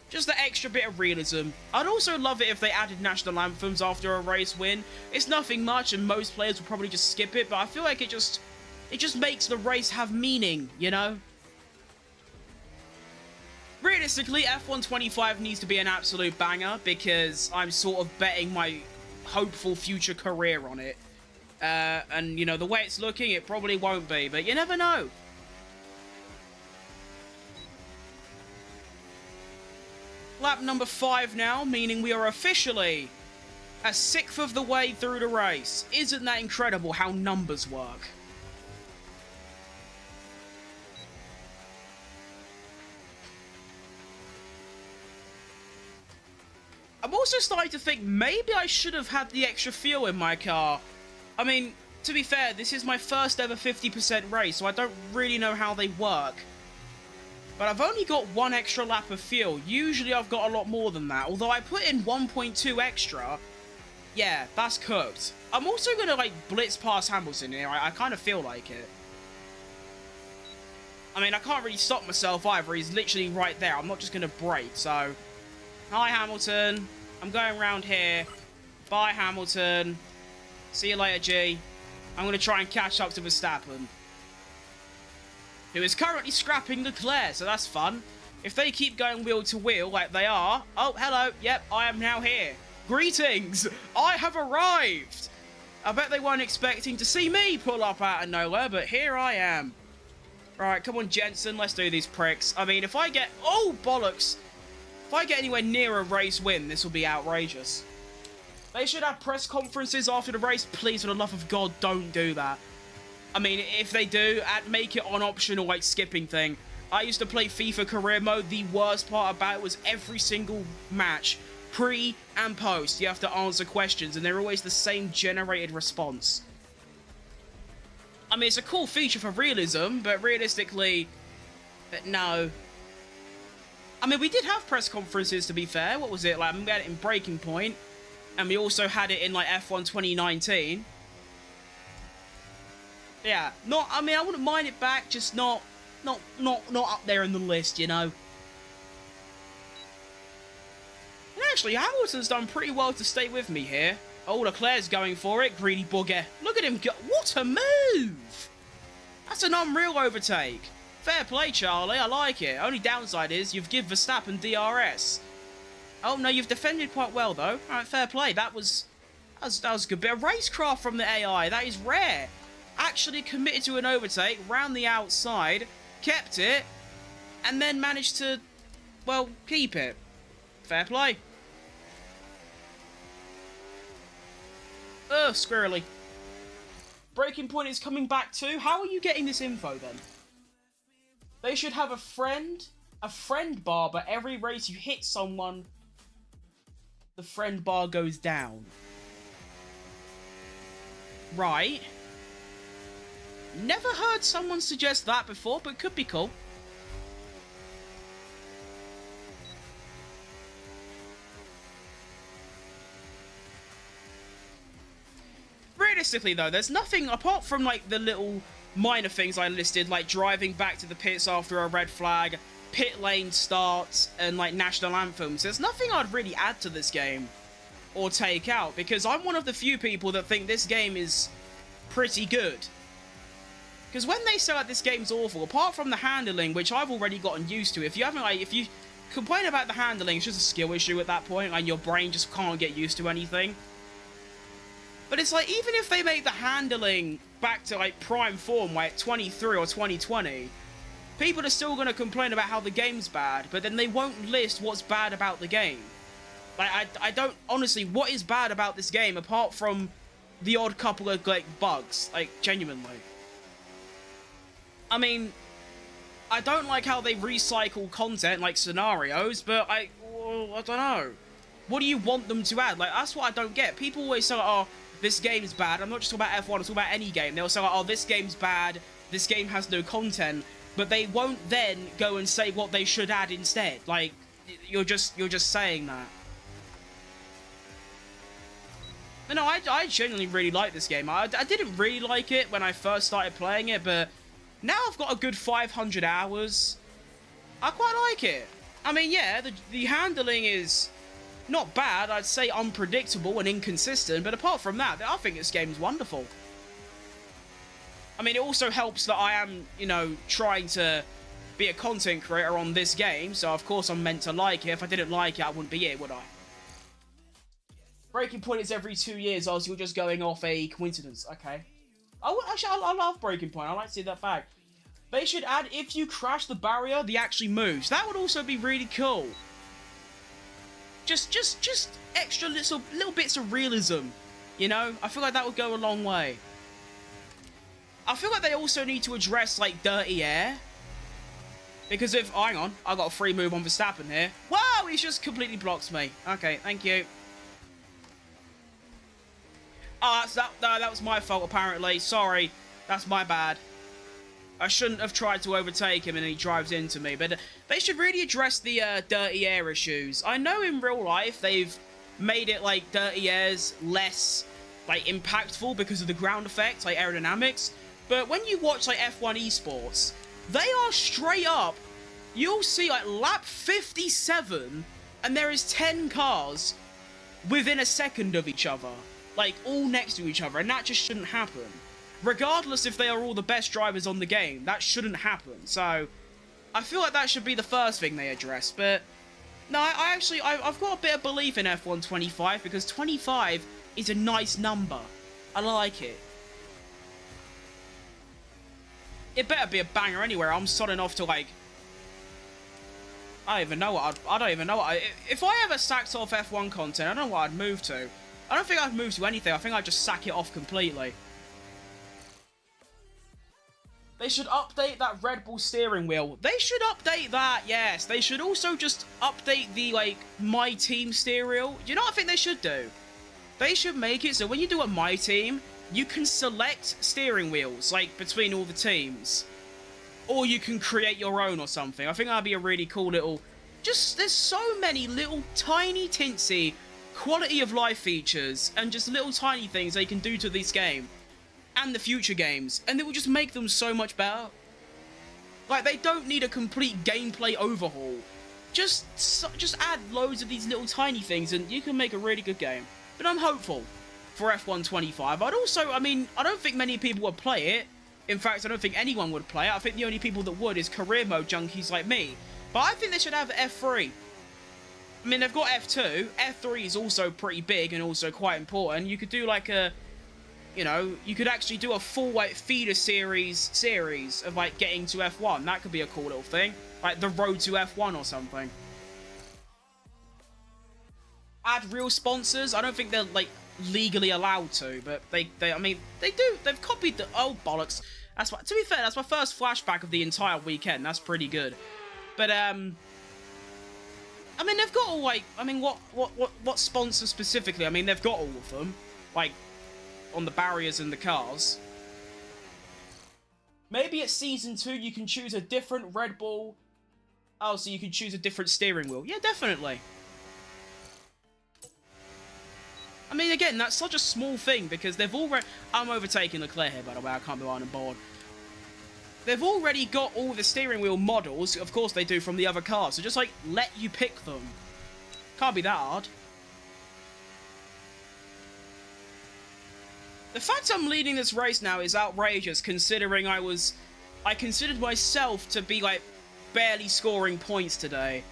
Just the extra bit of realism. I'd also love it if they added national anthems after a race win. It's nothing much and most players will probably just skip it, but I feel like it just makes the race have meaning, you know? Realistically, F1 25 needs to be an absolute banger because I'm sort of betting my hopeful future career on it. And, you know, the way it's looking, it probably won't be, but you never know. Lap number 5 now, meaning we are officially a sixth of the way through the race. Isn't that incredible how numbers work? I'm also starting to think maybe I should have had the extra fuel in my car. I mean, to be fair, this is my first ever 50% race, so I don't really know how they work. But I've only got 1 extra lap of fuel. Usually I've got a lot more than that. Although I put in 1.2 extra. Yeah, that's cooked. I'm also going to, like, blitz past Hamilton here. I kind of feel like it. I mean, I can't really stop myself either. He's literally right there. I'm not just going to brake, so... Hi, Hamilton. I'm going around here. Bye, Hamilton. See you later, G. I'm going to try and catch up to Verstappen, who is currently scrapping Leclerc, so that's fun. If they keep going wheel to wheel like they are... Oh, hello. Yep, I am now here. Greetings. I have arrived. I bet they weren't expecting to see me pull up out of nowhere, but here I am. Right, come on, Jenson. Let's do these pricks. I mean, if I get... Oh, bollocks. If I get anywhere near a race win, this will be outrageous. They should have press conferences after the race. Please, for the love of God, don't do that. I mean, if they do, make it on optional, like, skipping thing. I used to play FIFA career mode. The worst part about it was every single match, pre and post, you have to answer questions, and they're always the same generated response. I mean, it's a cool feature for realism, but realistically, no. I mean, we did have press conferences, to be fair. What was it? Like, we had it in Breaking Point, and we also had it in, like, F1 2019. Yeah, I mean, I wouldn't mind it back, just not up there in the list, you know. And actually, Hamilton's done pretty well to stay with me here. Oh, Leclerc's going for it, greedy bugger. Look at him go. What a move! That's an unreal overtake. Fair play, Charlie, I like it. Only downside is you've given Verstappen DRS. Oh, no, you've defended quite well, though. Alright, fair play. That was a good bit of racecraft from the AI. That is rare. Actually committed to an overtake, round the outside, kept it, and then managed to, well, keep it. Fair play. Ugh, squirrely. Breaking Point is coming back too. How are you getting this info, then? They should have a friend bar, but every race you hit someone, the friend bar goes down. Right. Never heard someone suggest that before, but could be cool. Realistically, though, there's nothing apart from, like, the little minor things I listed, like driving back to the pits after a red flag, pit lane starts, and like national anthems. There's nothing I'd really add to this game or take out, because I'm one of the few people that think this game is pretty good. Because when they say like this game's awful, apart from the handling, which I've already gotten used to, if you complain about the handling, it's just a skill issue at that point, and your brain just can't get used to anything. But it's like, even if they make the handling back to like prime form, like 23 or 2020, people are still going to complain about how the game's bad, but then they won't list what's bad about the game. Like, I don't, honestly, what is bad about this game, apart from the odd couple of, like, bugs? Like, genuinely. I mean, I don't like how they recycle content, like scenarios, but I don't know. What do you want them to add? Like, that's what I don't get. People always say, oh, this game's bad. I'm not just talking about F1, I'm talking about any game. They'll say, oh, this game's bad, this game has no content, but they won't then go and say what they should add instead. Like, you're just saying that. But no, I genuinely really like this game. I didn't really like it when I first started playing it, but now I've got a good 500 hours. I quite like it. I mean, yeah, the handling is not bad. I'd say unpredictable and inconsistent, but apart from that, I think this game's wonderful. I mean, it also helps that I am, you know, trying to be a content creator on this game, so of course I'm meant to like it. If I didn't like it, I wouldn't be here, would I? Breaking Point is every 2 years, or you're just going off a coincidence. Okay. I love Breaking Point. I like to see that fact. They should add, if you crash the barrier, the actually moves. That would also be really cool. Just extra little bits of realism, you know? I feel like that would go a long way. I feel like they also need to address, like, dirty air. Because if... Oh, hang on. I got a free move on Verstappen here. Wow, he's just completely blocked me. Okay, thank you. Oh, that was my fault, apparently. Sorry. That's my bad. I shouldn't have tried to overtake him and he drives into me. But they should really address the dirty air issues. I know in real life they've made it, like, dirty air's less, like, impactful because of the ground effect, like aerodynamics. But when you watch, like, F1 esports, they are straight up. You'll see, like, lap 57 and there is 10 cars within a second of each other. Like, all next to each other, and that just shouldn't happen. Regardless if they are all the best drivers on the game, that shouldn't happen. So, I feel like that should be the first thing they address, but... No, I've got a bit of belief in F1 25, because 25 is a nice number. I like it. It better be a banger anywhere. I'm sodding off to, like... I don't even know what if I ever sacked off F1 content, I don't know what I'd move to. I don't think I'd move to anything. I think I'd just sack it off completely. They should update that Red Bull steering wheel. They should update that, yes. They should also just update the, like, My Team steering wheel. You know what I think they should do? They should make it so when you do a My Team, you can select steering wheels, like, between all the teams. Or you can create your own or something. I think that'd be a really cool little... Just, there's so many little tiny tinsy quality of life features and just little tiny things they can do to this game and the future games, and it will just make them so much better. Like, they don't need a complete gameplay overhaul. Just add loads of these little tiny things and you can make a really good game. But I'm hopeful for F1 25. I'd also, I mean, I don't think many people would play it. In fact, I don't think anyone would play it. I think the only people that would is career mode junkies like me. But I think they should have F3. I mean, they've got F2. F3 is also pretty big and also quite important. You could do like a, you know, you could actually do a full, like, feeder series of, like, getting to F1. That could be a cool little thing. Like, the road to F1 or something. Add real sponsors. I don't think they're, like, legally allowed to, but they I mean, they do. They've copied the... Oh, bollocks. That's what, to be fair, that's my first flashback of the entire weekend. That's pretty good. But, I mean, they've got all, like... I mean, what sponsors specifically? I mean, they've got all of them. Like, on the barriers and the cars. Maybe at Season 2 you can choose a different Red Bull... Oh, so you can choose a different steering wheel. Yeah, definitely. I mean, again, that's such a small thing, because they've already... I'm overtaking Leclerc here, by the way. I can't be on board. they've already got all the steering wheel models, of course they do, from the other cars, so just, like, let you pick them. Can't be that hard. The fact I'm leading this race now is outrageous, considering I considered myself to be, like, barely scoring points today.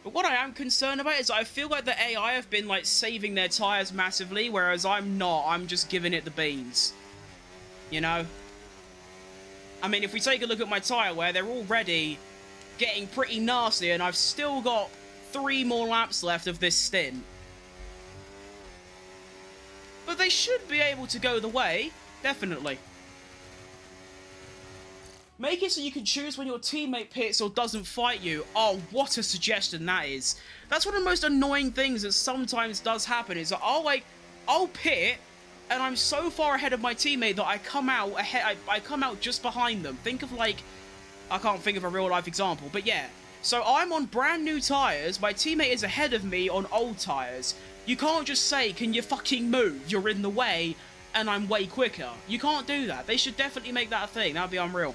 But what I am concerned about is I feel like the AI have been, like, saving their tyres massively, whereas I'm not. I'm just giving it the beans. You know? I mean, if we take a look at my tyre wear, they're already getting pretty nasty, and I've still got 3 more laps left of this stint. But they should be able to go the way, definitely. Make it so you can choose when your teammate pits or doesn't fight you. Oh, what a suggestion that is. That's one of the most annoying things that sometimes does happen, is that I'll pit, and I'm so far ahead of my teammate that I come out ahead. I come out just behind them. Think of, like, I can't think of a real life example, but yeah. So I'm on brand new tyres, my teammate is ahead of me on old tyres. You can't just say, can you fucking move? You're in the way, and I'm way quicker. You can't do that. They should definitely make that a thing. That would be unreal.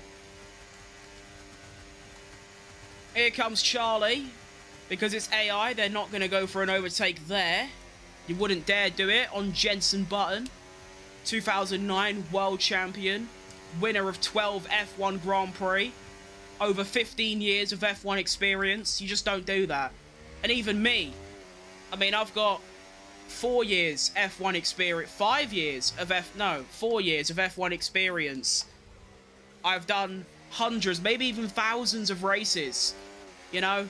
Here comes Charlie. Because it's AI, they're not going to go for an overtake there. You wouldn't dare do it on Jenson Button. 2009 World Champion. Winner of 12 F1 Grand Prix. Over 15 years of F1 experience. You just don't do that. And even me. I mean, I've got 4 years F1 experience. 5 years of 4 years of F1 experience. I've done hundreds, maybe even thousands of races. You know?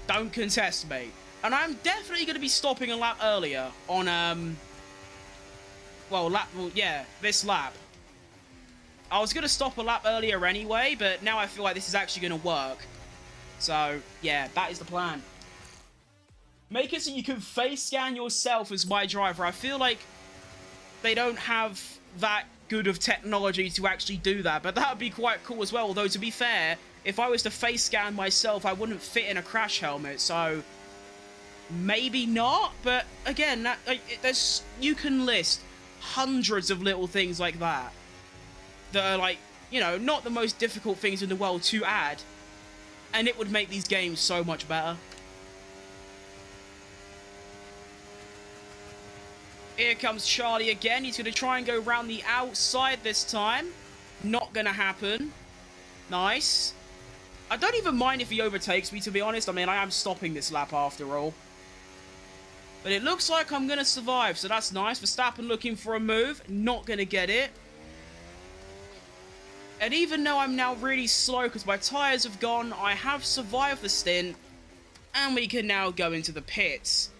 Don't contest me. And I'm definitely going to be stopping a lap earlier on, this lap. I was going to stop a lap earlier anyway, but now I feel like this is actually going to work. So, yeah, that is the plan. Make it so you can face scan yourself as my driver. I feel like they don't have that good of technology to actually do that, but that would be quite cool as well. Although, to be fair, if I was to face scan myself, I wouldn't fit in a crash helmet, so maybe not. But again, you can list hundreds of little things like that that are, like, you know, not the most difficult things in the world to add, and it would make these games so much better. Here comes Charlie again. He's going to try and go around the outside this time. Not going to happen. Nice. I don't even mind if he overtakes me, to be honest. I mean, I am stopping this lap after all. But it looks like I'm going to survive, so that's nice. Verstappen looking for a move. Not going to get it. And even though I'm now really slow because my tyres have gone, I have survived the stint. And we can now go into the pits.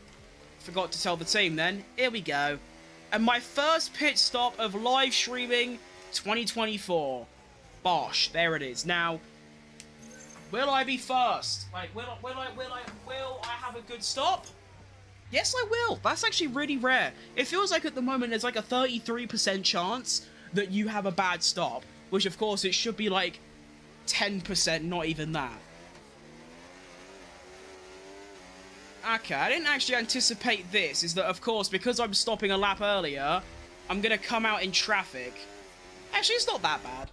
Forgot to tell the team then. Here we go. And my first pit stop of live streaming 2024. Bosh, there it is. Now, will I be first? Like, will I have a good stop? Yes, I will. That's actually really rare. It feels like at the moment there's like a 33% chance that you have a bad stop, which of course it should be like 10%, not even that. Okay, I didn't actually anticipate this, is that, of course, because I'm stopping a lap earlier, I'm going to come out in traffic. Actually, it's not that bad.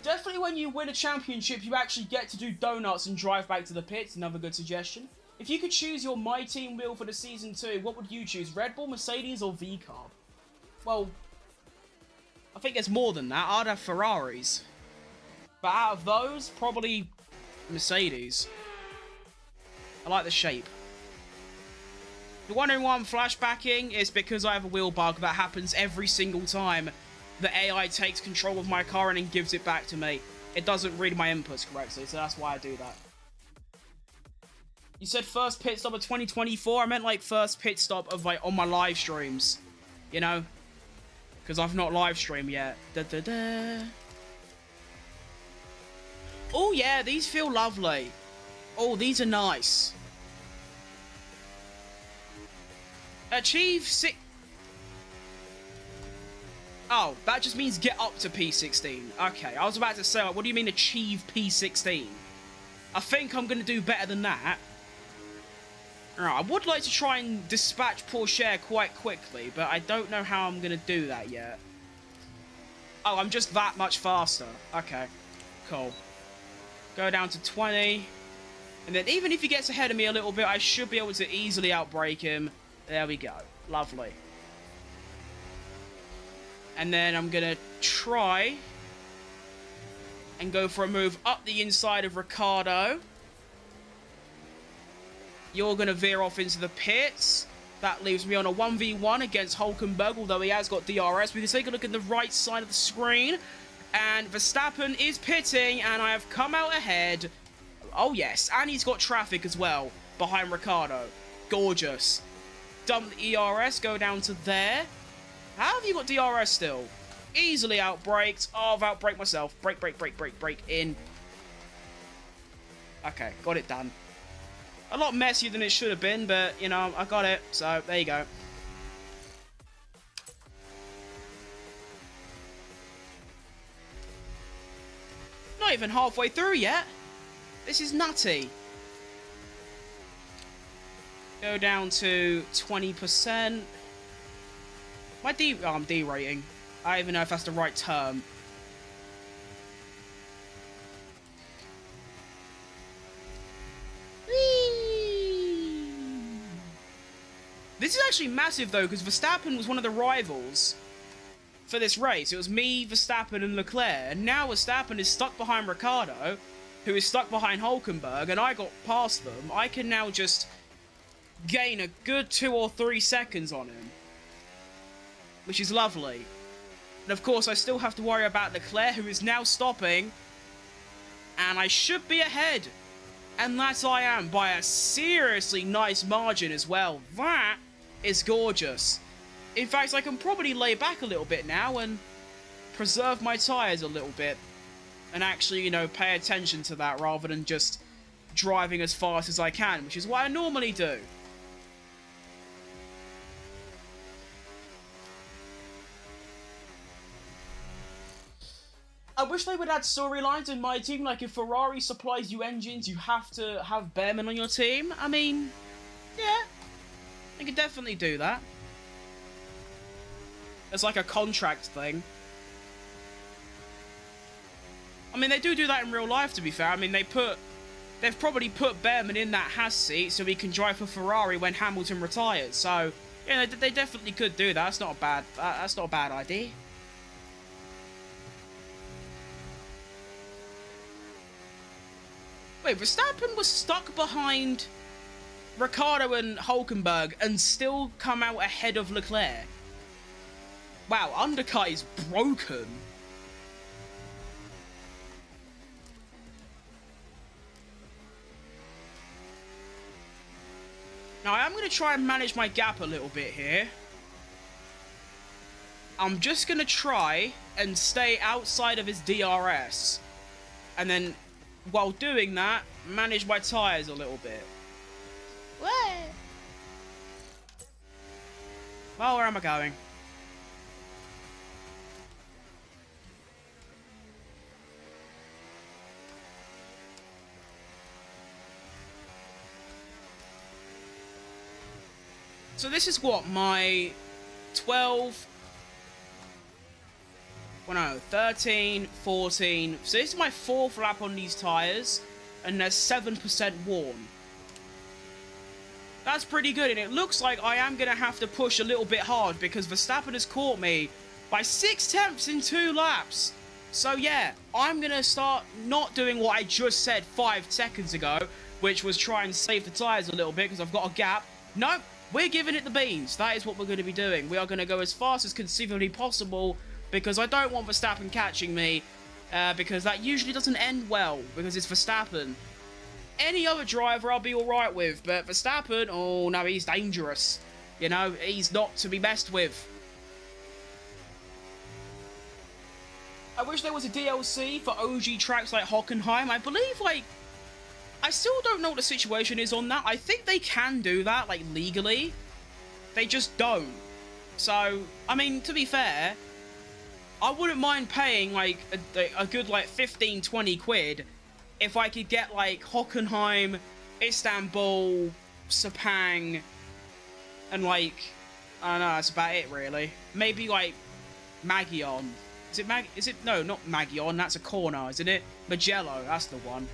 Definitely when you win a championship, you actually get to do donuts and drive back to the pits. Another good suggestion. If you could choose your My Team wheel for the Season 2, what would you choose? Red Bull, Mercedes, or V-Carb? Well, I think there's more than that. I'd have Ferraris. But out of those, probably Mercedes. I like the shape. If you're wondering why I'm flashbacking, it's because I have a wheel bug that happens every single time the AI takes control of my car and then gives it back to me. It doesn't read my inputs correctly, so that's why I do that. You said first pit stop of 2024? I meant like first pit stop of like on my live streams. You know? Because I've not live streamed yet. Oh yeah, these feel lovely. Oh, these are nice. Achieve 6... Oh, that just means get up to P16. Okay, I was about to say, like, what do you mean achieve P16? I think I'm going to do better than that. Alright, I would like to try and dispatch Porsche quite quickly, but I don't know how I'm going to do that yet. Oh, I'm just that much faster. Okay, cool. Go down to 20. And then even if he gets ahead of me a little bit, I should be able to easily outbrake him. There we go. Lovely. And then I'm going to try and go for a move up the inside of Ricardo. You're going to veer off into the pits. That leaves me on a 1v1 against Hulkenberg, although he has got DRS. We can take a look at the right side of the screen. And Verstappen is pitting, and I have come out ahead. Oh, yes, and he's got traffic as well behind Ricardo. Gorgeous. Dump the ERS, go down to there. How have you got DRS still? Easily outbraked. Oh, I've outbraked myself. Brake, brake, brake, brake, brake, in. Okay, got it done. A lot messier than it should have been, but, you know, I got it. So, there you go. Not even halfway through yet. This is nutty. Go down to 20%. I'm derating. I don't even know if that's the right term. Whee! This is actually massive, though, because Verstappen was one of the rivals for this race. It was me, Verstappen, and Leclerc. And now Verstappen is stuck behind Ricardo, who is stuck behind Hulkenberg, and I got past them. I can now just gain a good 2 or 3 seconds on him, which is lovely. And of course, I still have to worry about Leclerc, who is now stopping, and I should be ahead. And that I am, by a seriously nice margin as well. That is gorgeous. In fact, I can probably lay back a little bit now and preserve my tyres a little bit. And actually, you know, pay attention to that rather than just driving as fast as I can, which is what I normally do. I wish they would add storylines in my team, like if Ferrari supplies you engines, you have to have Behrman on your team. I mean, yeah, they could definitely do that. It's like a contract thing. I mean, they do that in real life, to be fair. I mean, they've probably put Behrman in that Haas seat so he can drive for Ferrari when Hamilton retires. So, yeah, they definitely could do that. That's not a bad idea. Wait, Verstappen was stuck behind Ricardo and Hulkenberg and still come out ahead of Leclerc. Wow, undercut is broken. Now, I am going to try and manage my gap a little bit here. I'm just going to try and stay outside of his DRS. And then, while doing that, manage my tyres a little bit. What? Well, where am I going? So this is what, my 12... Well, no, 13, 14... So this is my 4th lap on these tyres, and they're 7% worn. That's pretty good, and it looks like I am going to have to push a little bit hard, because Verstappen has caught me by 6/10 in 2 laps. So yeah, I'm going to start not doing what I just said 5 seconds ago, which was try and save the tyres a little bit, because I've got a gap. Nope. We're giving it the beans. That is what we're going to be doing. We are going to go as fast as conceivably possible because I don't want Verstappen catching me because that usually doesn't end well because it's Verstappen. Any other driver I'll be alright with, but Verstappen, oh no, he's dangerous. You know, he's not to be messed with. I wish there was a DLC for OG tracks like Hockenheim. I believe, like, I still don't know what the situation is on that. I think they can do that, like, legally. They just don't. So, I mean, to be fair, I wouldn't mind paying, like, a good, like, 15, 20 quid if I could get, like, Hockenheim, Istanbul, Sepang, and, like, I don't know, that's about it, really. Maybe, like, Magion. Is it Mag? Is it no? Not Magion. That's a corner, isn't it? Magello. That's the one.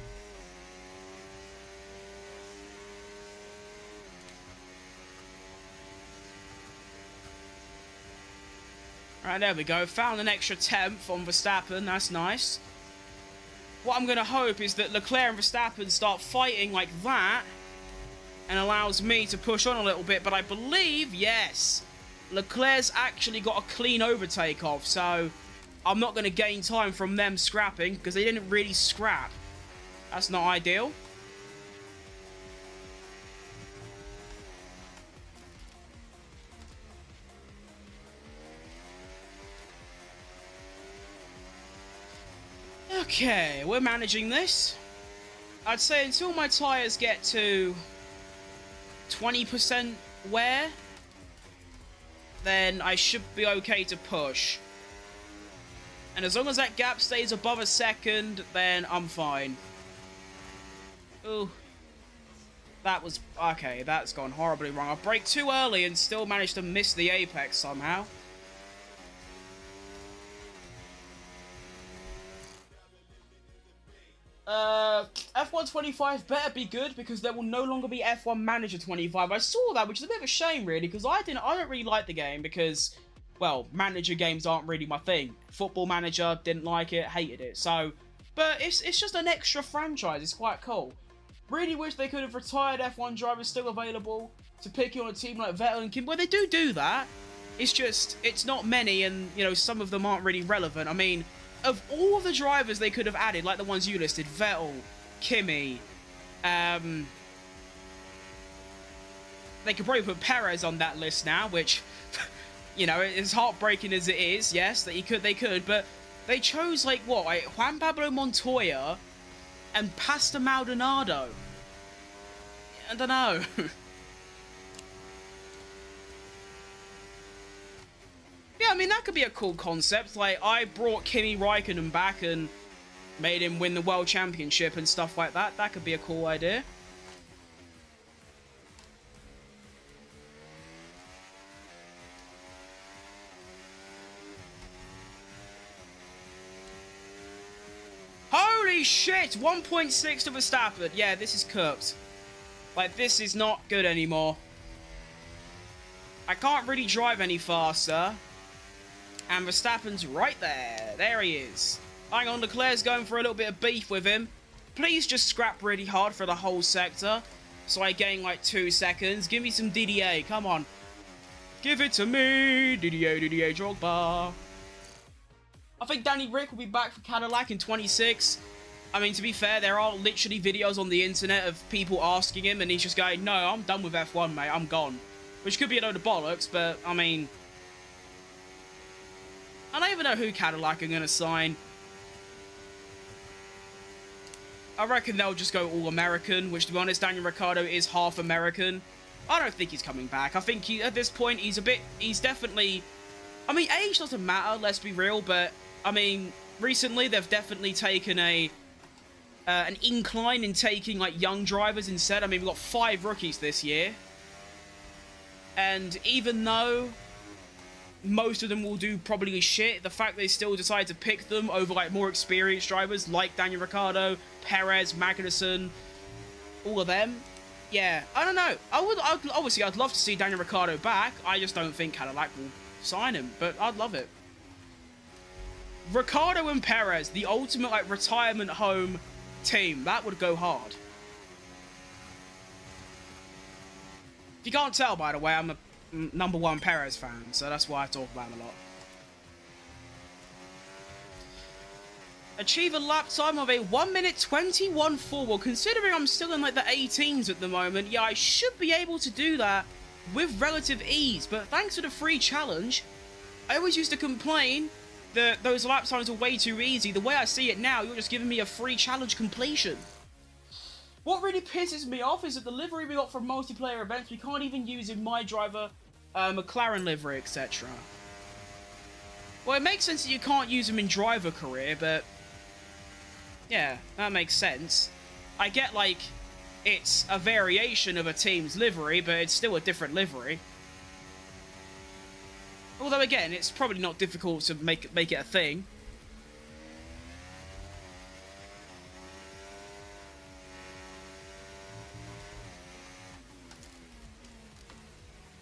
Right, there we go. Found an extra 10th on Verstappen. That's nice. What I'm going to hope is that Leclerc and Verstappen start fighting like that and allows me to push on a little bit. But I believe, yes, Leclerc's actually got a clean overtake off. So I'm not going to gain time from them scrapping because they didn't really scrap. That's not ideal. Okay, we're managing this. I'd say until my tyres get to 20% wear, then I should be okay to push. And as long as that gap stays above a second, then I'm fine. Ooh. That was... okay, that's gone horribly wrong. I braked too early and still managed to miss the apex somehow. F1 25 better be good because there will no longer be F1 Manager 25. I saw that, which is a bit of a shame, really, because I don't really like the game because, well, manager games aren't really my thing. Football Manager, didn't like it, hated it. So, but it's just an extra franchise. It's quite cool. Really wish they could have retired F1 drivers still available to pick you on a team like Vettel and Kim. Well, they do that. It's just, it's not many, and, you know, some of them aren't really relevant. I mean, of all the drivers they could have added, like the ones you listed, Vettel, Kimi, they could probably put Perez on that list now, which, you know, as heartbreaking as it is, yes, that they could, but they chose, like, what, like Juan Pablo Montoya and Pastor Maldonado. I don't know. Yeah, I mean, that could be a cool concept. Like, I brought Kimi Räikkönen back and made him win the World Championship and stuff like that. That could be a cool idea. Holy shit! 1.6 to Verstappen. Yeah, this is cooked. Like, this is not good anymore. I can't really drive any faster. And Verstappen's right there. There he is. Hang on, Leclerc's going for a little bit of beef with him. Please just scrap really hard for the whole sector. So I gain like 2 seconds. Give me some DDA. Come on. Give it to me. DDA, Drogba. I think Danny Rick will be back for Cadillac in 26. I mean, to be fair, there are literally videos on the internet of people asking him. And he's just going, no, I'm done with F1, mate. I'm gone. Which could be a load of bollocks, but, I mean... I don't even know who Cadillac are going to sign. I reckon they'll just go all-American, which, to be honest, Daniel Ricciardo is half American. I don't think he's coming back. I think at this point, he's definitely... I mean, age doesn't matter, let's be real, but, I mean, recently they've definitely taken an incline in taking, like, young drivers instead. I mean, we've got 5 rookies this year. And even though most of them will do probably shit, the fact they still decide to pick them over, like, more experienced drivers like Daniel Ricciardo, Perez, Magnussen, all of them, yeah, I don't know. Obviously, I'd love to see Daniel Ricciardo back. I just don't think Cadillac will sign him, but I'd love it. Ricciardo and Perez, the ultimate, like, retirement home team. That would go hard. If you can't tell, by the way, I'm a #1 Perez fan, so that's why I talk about him a lot. Achieve a lap time of a 1 minute 21.4. Well, considering I'm still in, like, the 18s at the moment, yeah, I should be able to do that with relative ease. But thanks to the free challenge, I always used to complain that those lap times are way too easy. The way I see it now, you're just giving me a free challenge completion. What really pisses me off is that the livery we got from multiplayer events, we can't even use in my driver, McLaren livery, etc. Well, it makes sense that you can't use them in driver career, but... yeah, that makes sense. I get, like, it's a variation of a team's livery, but it's still a different livery. Although, again, it's probably not difficult to make it a thing.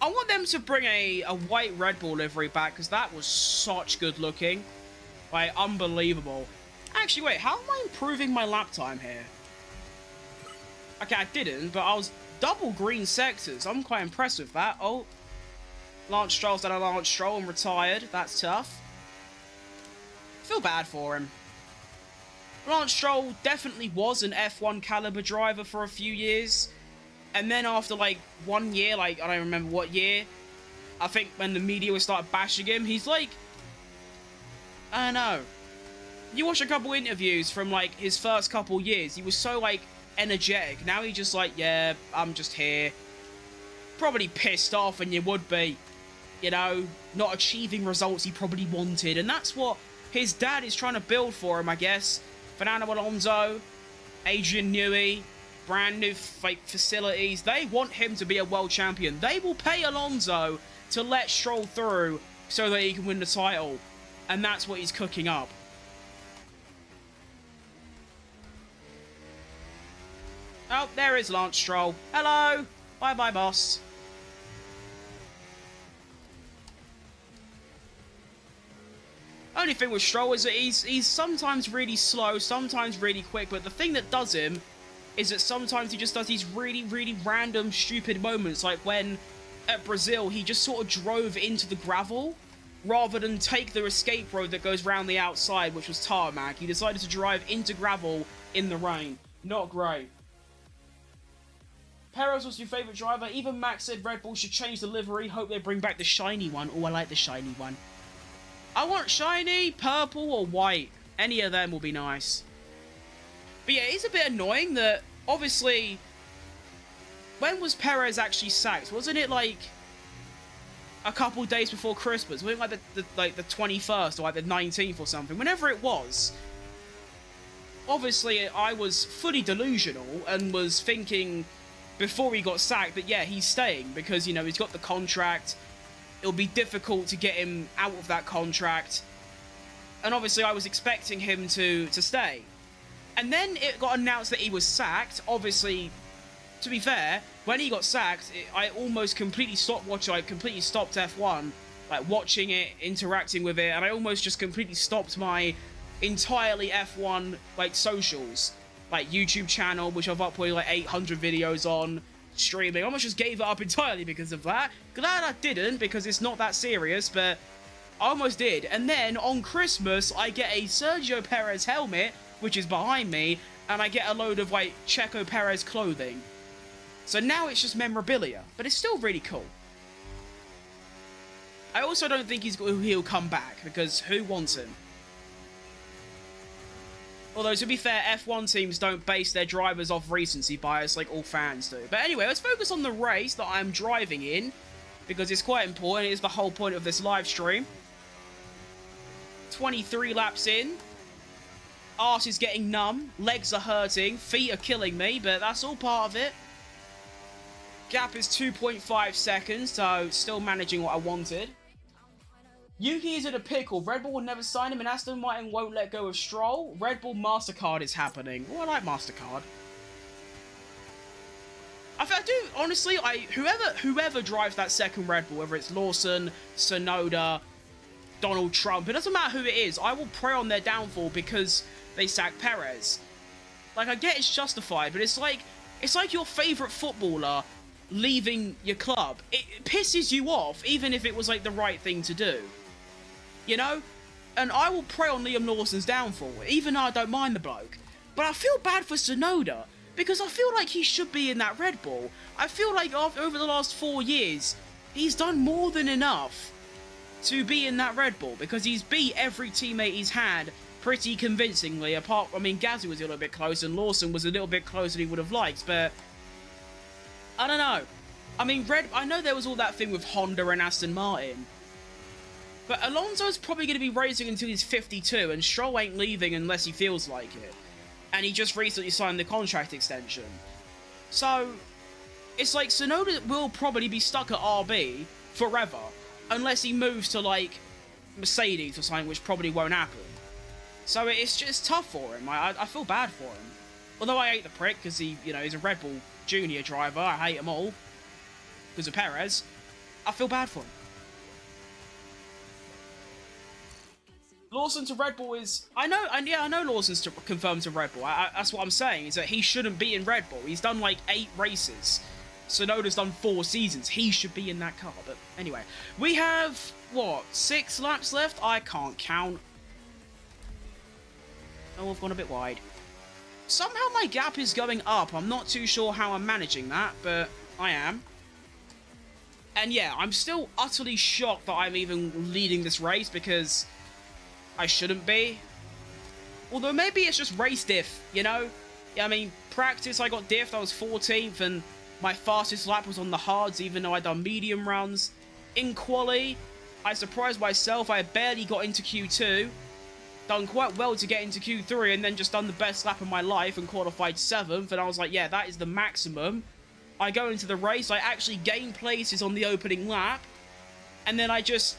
I want them to bring a white Red Bull livery back, because that was such good looking. Like, unbelievable. Actually, wait, how am I improving my lap time here? Okay, I didn't, but I was double green sectors. I'm quite impressed with that. Oh, Lance Stroll's done a Lance Stroll and retired. That's tough. Feel bad for him. Lance Stroll definitely was an F1 caliber driver for a few years. And then after, like, 1 year, like, I don't remember what year, I think when the media would start bashing him, he's like, I don't know. You watch a couple interviews from, like, his first couple years, he was so, like, energetic. Now he's just like, yeah, I'm just here. Probably pissed off, and you would be, you know, not achieving results he probably wanted. And that's what his dad is trying to build for him, I guess. Fernando Alonso, Adrian Newey, brand new facilities. They want him to be a world champion. They will pay Alonso to let Stroll through so that he can win the title. And that's what he's cooking up. Oh, there is Lance Stroll. Hello. Bye-bye, boss. Only thing with Stroll is that he's sometimes really slow, sometimes really quick, but the thing that does him is that sometimes he just does these really, really random, stupid moments, like when, at Brazil, he just sort of drove into the gravel, rather than take the escape road that goes round the outside, which was tarmac. He decided to drive into gravel in the rain. Not great. Perez was your favourite driver. Even Max said Red Bull should change the livery. Hope they bring back the shiny one. Oh, I like the shiny one. I want shiny, purple, or white. Any of them will be nice. But yeah, it's a bit annoying that, obviously, when was Perez actually sacked? Wasn't it, like, a couple days before Christmas? Wasn't it, like, the 21st or, like, the 19th or something? Whenever it was, obviously, I was fully delusional and was thinking before he got sacked that, yeah, he's staying because, you know, he's got the contract. It'll be difficult to get him out of that contract. And obviously, I was expecting him to stay. And then it got announced that he was sacked. Obviously, to be fair, when he got sacked, I almost completely stopped watching. I completely stopped F1, like watching it, interacting with it, and I almost just completely stopped my entirely F1 like socials, like YouTube channel, which I've uploaded like 800 videos on, streaming. I almost just gave it up entirely because of that. Glad I didn't, because it's not that serious, but I almost did. And then on Christmas, I get a Sergio Perez helmet, which is behind me, and I get a load of, like, Checo Perez clothing. So now it's just memorabilia, but it's still really cool. I also don't think he'll come back, because who wants him? Although, to be fair, F1 teams don't base their drivers off recency bias like all fans do. But anyway, let's focus on the race that I'm driving in, because it's quite important. It is the whole point of this live stream. 23 laps in. Arse is getting numb, legs are hurting, feet are killing me, but that's all part of it. Gap is 2.5 seconds, so still managing what I wanted. Yuki is in a pickle. Red Bull will never sign him, and Aston Martin won't let go of Stroll. Red Bull MasterCard is happening. Oh, I like MasterCard. I do, honestly, whoever drives that second Red Bull, whether it's Lawson, Tsunoda, Donald Trump, it doesn't matter who it is, I will pray on their downfall because they sacked Perez. Like, I get it's justified, but it's like your favourite footballer leaving your club. It pisses you off, even if it was, like, the right thing to do. You know? And I will pray on Liam Lawson's downfall, even though I don't mind the bloke. But I feel bad for Tsunoda, because I feel like he should be in that Red Bull. I feel like over the last 4 years, he's done more than enough to be in that Red Bull, because he's beat every teammate he's had pretty convincingly, apart, I mean, Gasly was a little bit close, and Lawson was a little bit closer than he would have liked, but I don't know. I mean, I know there was all that thing with Honda and Aston Martin, but Alonso's probably going to be racing until he's 52, and Stroll ain't leaving unless he feels like it, and he just recently signed the contract extension. So, it's like Tsunoda will probably be stuck at RB forever. unless he moves to, like, Mercedes or something, which probably won't happen. So it's just tough for him. I feel bad for him. Although I hate the prick, because he, you know, he's a Red Bull Junior driver. I hate them all. Because of Perez. I feel bad for him. Lawson to Red Bull is... I know Lawson's confirmed to Red Bull. That's what I'm saying, is that he shouldn't be in Red Bull. He's done, like, 8 races. Sonoda's done 4 seasons. He should be in that car. But anyway, we have, what, 6 laps left? I can't count. Oh, I've gone a bit wide. Somehow my gap is going up. I'm not too sure how I'm managing that, but I am. And yeah, I'm still utterly shocked that I'm even leading this race, because I shouldn't be. Although maybe it's just race diff, you know? Yeah, I mean, practice I got diffed, I was 14th, and my fastest lap was on the hards, even though I'd done medium runs. In quali, I surprised myself, I barely got into Q2. Done quite well to get into Q3, and then just done the best lap of my life and qualified 7th, and I was like, yeah, that is the maximum. I go into the race, I actually gain places on the opening lap, and then I just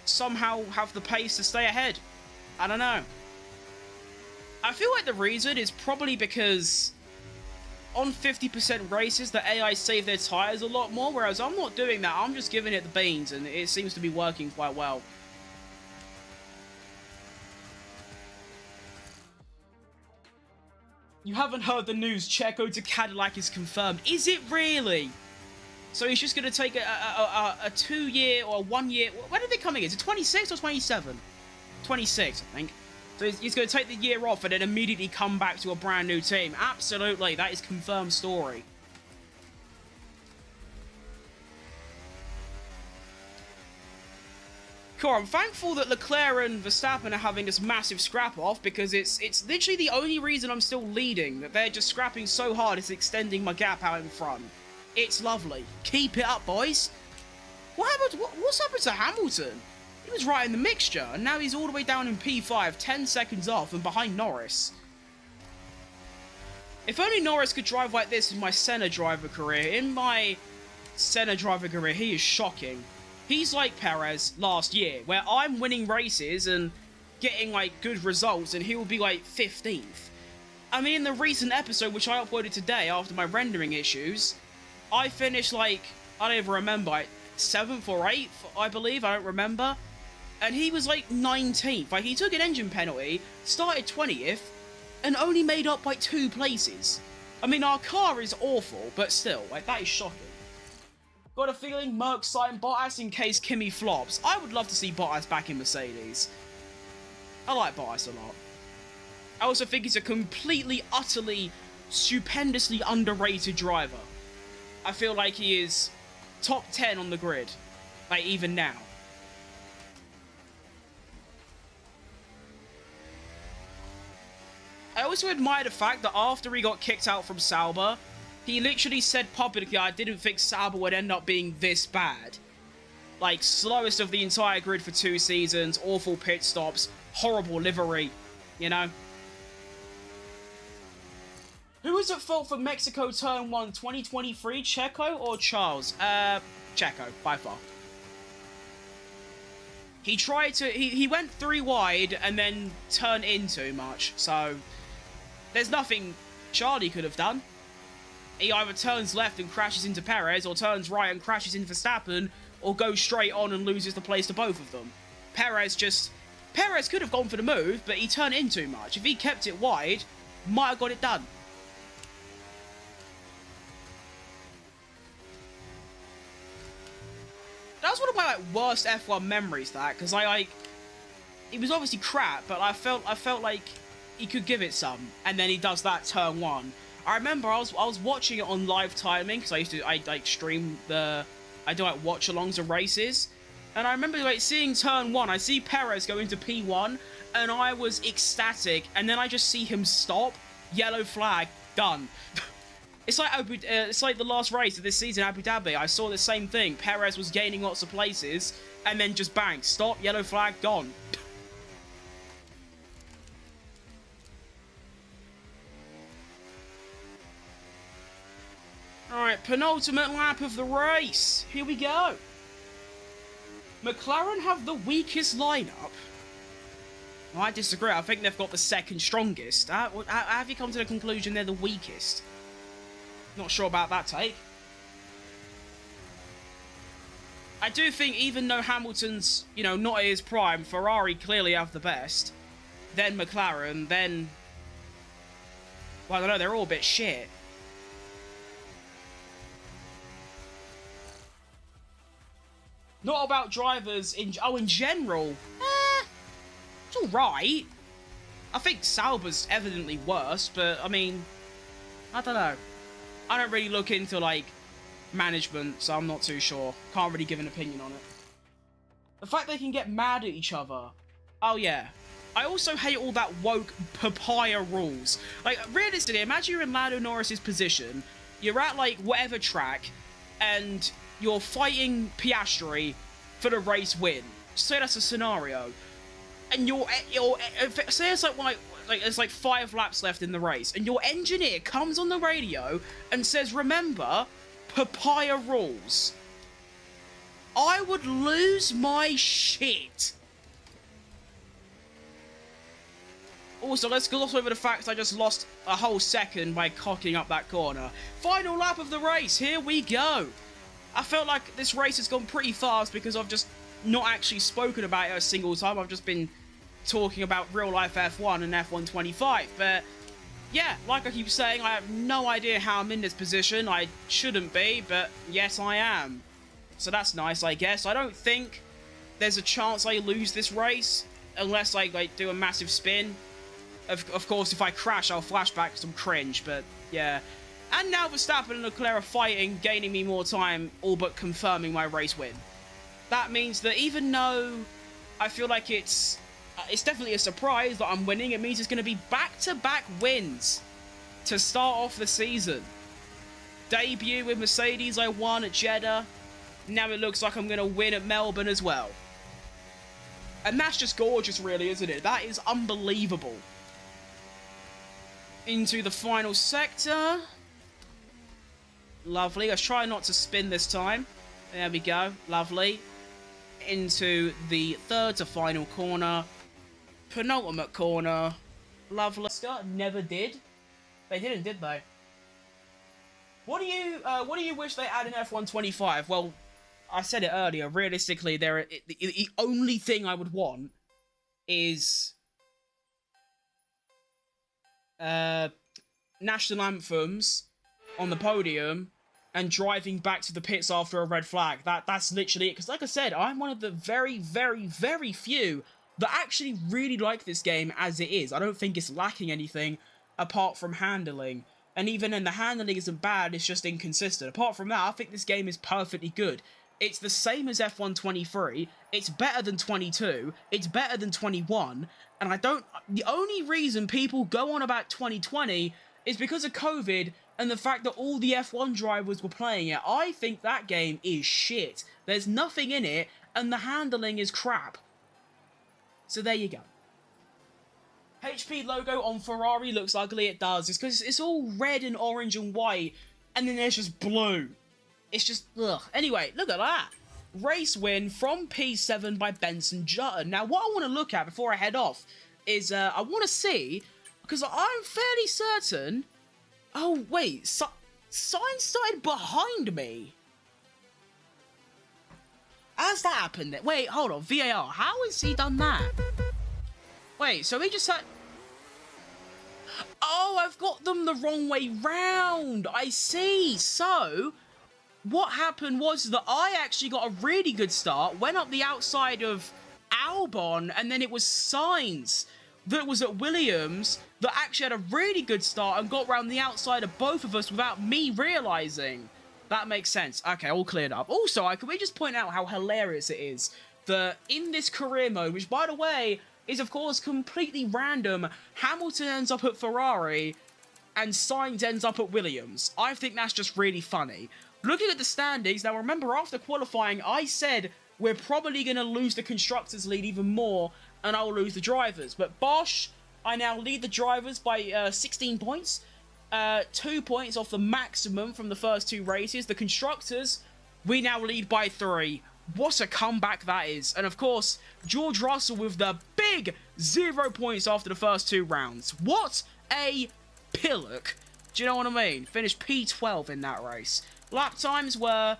somehow have the pace to stay ahead. I don't know. I feel like the reason is probably because on 50% races, the AI save their tyres a lot more, whereas I'm not doing that. I'm just giving it the beans, and it seems to be working quite well. You haven't heard the news. Checo to Cadillac is confirmed. Is it really? So he's just going to take a 2-year or a 1-year... When are they coming in? Is it 26 or 27? 26, I think. So he's going to take the year off and then immediately come back to a brand new team. Absolutely, that is confirmed story. Cool, I'm thankful that Leclerc and Verstappen are having this massive scrap-off, because it's literally the only reason I'm still leading, that they're just scrapping so hard it's extending my gap out in front. It's lovely. Keep it up, boys. What's happened to Hamilton? He was right in the mixture, and now he's all the way down in P5, 10 seconds off and behind Norris. If only Norris could drive like this in my Senna driver career. In my Senna driver career, he is shocking. He's like Perez last year, where I'm winning races and getting, like, good results, and he will be, like, 15th. I mean, in the recent episode, which I uploaded today after my rendering issues, I finished, like, I don't even remember, like, 7th or 8th, I believe, I don't remember. And he was, like, 19th. Like, he took an engine penalty, started 20th, and only made up, like, 2 places. I mean, our car is awful, but still, like, that is shocking. Got a feeling Merc signed Bottas in case Kimi flops. I would love to see Bottas back in Mercedes. I like Bottas a lot. I also think he's a completely, utterly, stupendously underrated driver. I feel like he is top 10 on the grid. Like, even now. I also admire the fact that after he got kicked out from Sauber, he literally said publicly, I didn't think Sauber would end up being this bad. Like, slowest of the entire grid for 2 seasons, awful pit stops, horrible livery, you know? Who is at fault for Mexico Turn 1 2023, Checo or Charles? Checo, by far. He tried to, he went 3 wide and then turned in too much, so there's nothing Charlie could have done. He either turns left and crashes into Perez, or turns right and crashes into Verstappen, or goes straight on and loses the place to both of them. Perez could have gone for the move, but he turned in too much. If he kept it wide, might have got it done. That was one of my, like, worst F1 memories, that, because it was obviously crap, but I felt like he could give it some, and then he does that turn 1. I remember I was watching it on live timing, because I like stream I do like watch-alongs of races, and I remember like seeing turn 1, I see Perez go into P1, and I was ecstatic, and then I just see him stop, yellow flag, done. It's like the last race of this season, Abu Dhabi. I saw the same thing. Perez was gaining lots of places, and then just bang, stop, yellow flag, gone. Alright, penultimate lap of the race. Here we go. McLaren have the weakest lineup? Well, I disagree. I think they've got the second strongest. How have you come to the conclusion they're the weakest? Not sure about that take. I do think even though Hamilton's, you know, not at his prime, Ferrari clearly have the best. Then McLaren, then... Well, I don't know, they're all a bit shit. Not about drivers in general. It's alright. I think Sauber's evidently worse, but I mean, I don't know. I don't really look into like management, so I'm not too sure. Can't really give an opinion on it. The fact they can get mad at each other. Oh yeah. I also hate all that woke papaya rules. Like, realistically, imagine you're in Lando Norris's position. You're at like whatever track, and you're fighting Piastri for the race win. Say that's a scenario, and you're say it's like there's like 5 laps left in the race, and your engineer comes on the radio and says, "Remember, papaya rules." I would lose my shit. Also, let's gloss over the fact I just lost a whole second by cocking up that corner. Final lap of the race, here we go. I felt like this race has gone pretty fast because I've just not actually spoken about it a single time. I've just been talking about real-life F1 and F1 25. But, yeah, like I keep saying, I have no idea how I'm in this position. I shouldn't be, but yes, I am. So that's nice, I guess. I don't think there's a chance I lose this race unless I like do a massive spin. Of course, if I crash, I'll flashback some cringe, but yeah. And now Verstappen and Leclerc are fighting, gaining me more time, all but confirming my race win. That means that even though I feel like it's definitely a surprise that I'm winning, it means it's going to be back-to-back wins to start off the season. Debut with Mercedes, I won at Jeddah. Now it looks like I'm going to win at Melbourne as well. And that's just gorgeous, really, isn't it? That is unbelievable. Into the final sector. Lovely. Let's try not to spin this time. There we go. Lovely. Into the third to final corner. Penultimate corner. Lovely. Never did. They didn't, did they? What do you wish they had in F1 25? Well, I said it earlier. Realistically, the only thing I would want is national anthems on the podium and driving back to the pits after a red flag. That's literally it. Because like I said, I'm one of the very, very, very few that actually really like this game as it is. I don't think it's lacking anything apart from handling. And even then, the handling isn't bad, it's just inconsistent. Apart from that, I think this game is perfectly good. It's the same as F1 23, it's better than 22, it's better than 21, and the only reason people go on about 2020 is because of COVID and the fact that all the F1 drivers were playing it. I think that game is shit. There's nothing in it, and the handling is crap. So there you go. HP logo on Ferrari looks ugly, it does. It's because it's all red and orange and white, and then there's just blue. It's just, ugh. Anyway, look at that. Race win from P7 by Benson Jutton. Now, what I want to look at before I head off is, I want to see, because I'm fairly certain... Oh, wait, Sainz started behind me. How's that happened then? Wait, hold on, VAR. How has he done that? Wait, so he just had... Oh, I've got them the wrong way round. I see. So, what happened was that I actually got a really good start, went up the outside of Albon, and then it was Sainz that was at Williams that actually had a really good start and got round the outside of both of us without me realising. That makes sense. Okay, all cleared up. Also, can we just point out how hilarious it is that in this career mode, which, by the way, is, of course, completely random, Hamilton ends up at Ferrari and Sainz ends up at Williams. I think that's just really funny. Looking at the standings, now remember, after qualifying, I said we're probably going to lose the Constructors' lead even more, and I'll lose the drivers. But Bosch, I now lead the drivers by 16 points. 2 points off the maximum from the first 2 races. The Constructors, we now lead by 3. What a comeback that is. And of course, George Russell with the big 0 points after the first 2 rounds. What a pillock. Do you know what I mean? Finished P12 in that race. Lap times were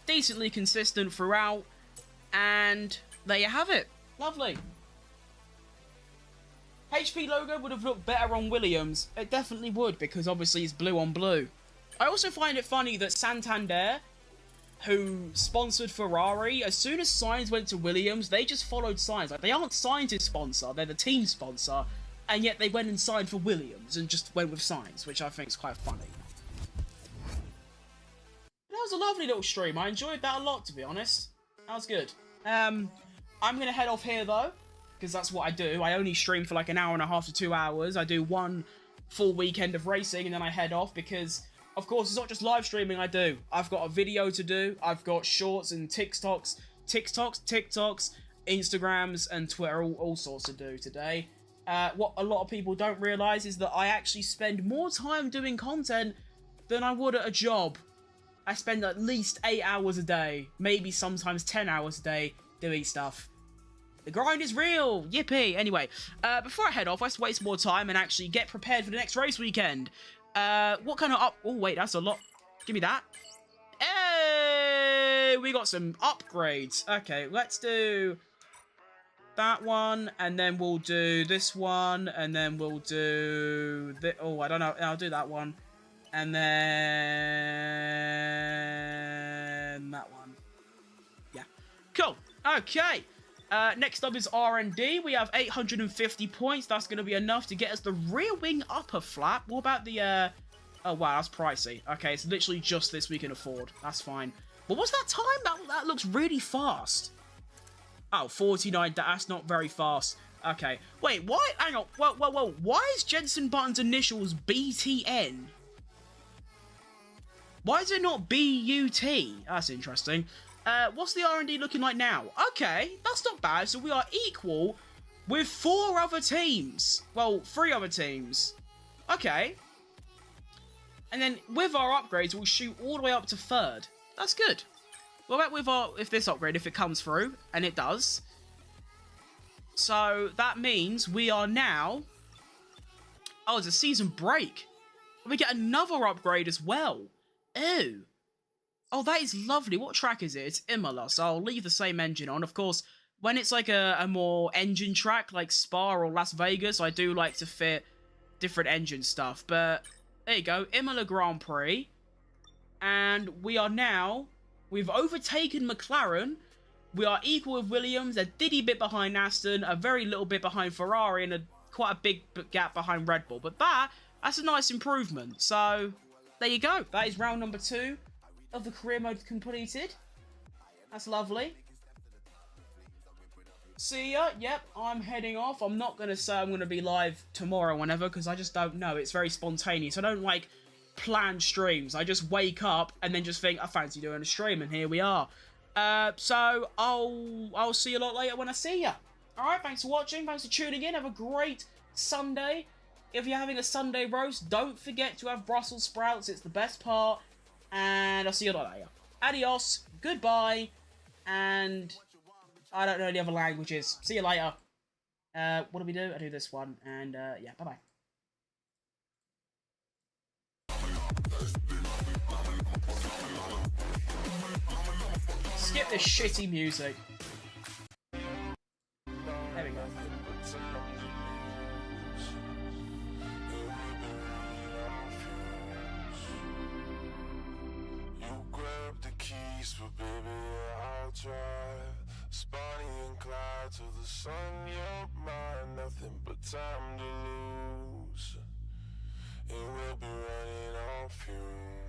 decently consistent throughout. And there you have it. Lovely. HP logo would have looked better on Williams. It definitely would, because obviously it's blue on blue. I also find it funny that Santander, who sponsored Ferrari, as soon as Sainz went to Williams, they just followed Sainz. Like, they aren't Sainz's sponsor, they're the team sponsor, and yet they went and signed for Williams and just went with Sainz, which I think is quite funny. That was a lovely little stream. I enjoyed that a lot, to be honest. That was good. I'm going to head off here, though, because that's what I do. I only stream for like an hour and a half to 2 hours. I do one full weekend of racing, and then I head off because, of course, it's not just live streaming I do. I've got a video to do. I've got shorts and TikToks, Instagrams, and Twitter, all sorts to do today. What a lot of people don't realise is that I actually spend more time doing content than I would at a job. I spend at least 8 hours a day, maybe sometimes 10 hours a day, doing stuff. The grind is real! Yippee! Anyway, before I head off, let's waste more time and actually get prepared for the next race weekend. What kind of oh wait, that's a lot. Give me that. Hey! We got some upgrades. Okay, let's do that one, and then we'll do this one, and then we'll do oh, I don't know. I'll do that one. And then that one. Yeah. Cool. Okay. Next up is R&D. We have 850 points. That's going to be enough to get us the rear wing upper flap. What about the, oh, wow, that's pricey. Okay, it's literally just this we can afford. That's fine. But what's that time? That looks really fast. Oh, 49. That's not very fast. Okay. Wait, why? Hang on. Whoa. Why is Jenson Button's initials BTN? Why is it not BUT? That's interesting. What's the R&D looking like now? Okay, that's not bad. So we are equal with 4 other teams. Well, 3 other teams. Okay. And then with our upgrades, we'll shoot all the way up to 3rd. That's good. What about with if this upgrade, if it comes through? And it does. So that means we are now... Oh, it's a season break. We get another upgrade as well. Ew. Oh, that is lovely. What track is it? It's Imola, so I'll leave the same engine on. Of course, when it's like a more engine track, like Spa or Las Vegas, I do like to fit different engine stuff. But there you go, Imola Grand Prix. And we are now, we've overtaken McLaren. We are equal with Williams, a diddy bit behind Aston, a very little bit behind Ferrari, and quite a big gap behind Red Bull. But that's a nice improvement. So there you go. That is round number 2 of the career mode completed. That's lovely. See ya. Yep, I'm heading off. I'm not going to say I'm going to be live tomorrow whenever, because I just don't know. It's very spontaneous. I don't like planned streams. I just wake up and then just think, I fancy doing a stream, and here we are. So I'll see you a lot later when I see ya. Alright, thanks for watching. Thanks for tuning in. Have a great Sunday. If you're having a Sunday roast, don't forget to have Brussels sprouts. It's the best part. And I'll see you later. Adios, goodbye, and I don't know any other languages. See you later. What do we do? I do this one, and yeah, bye-bye. Skip this shitty music. There we go. But baby, I'll drive Spotty and Clyde till the sun, you're mine. Nothing but time to lose, and we'll be running on fumes.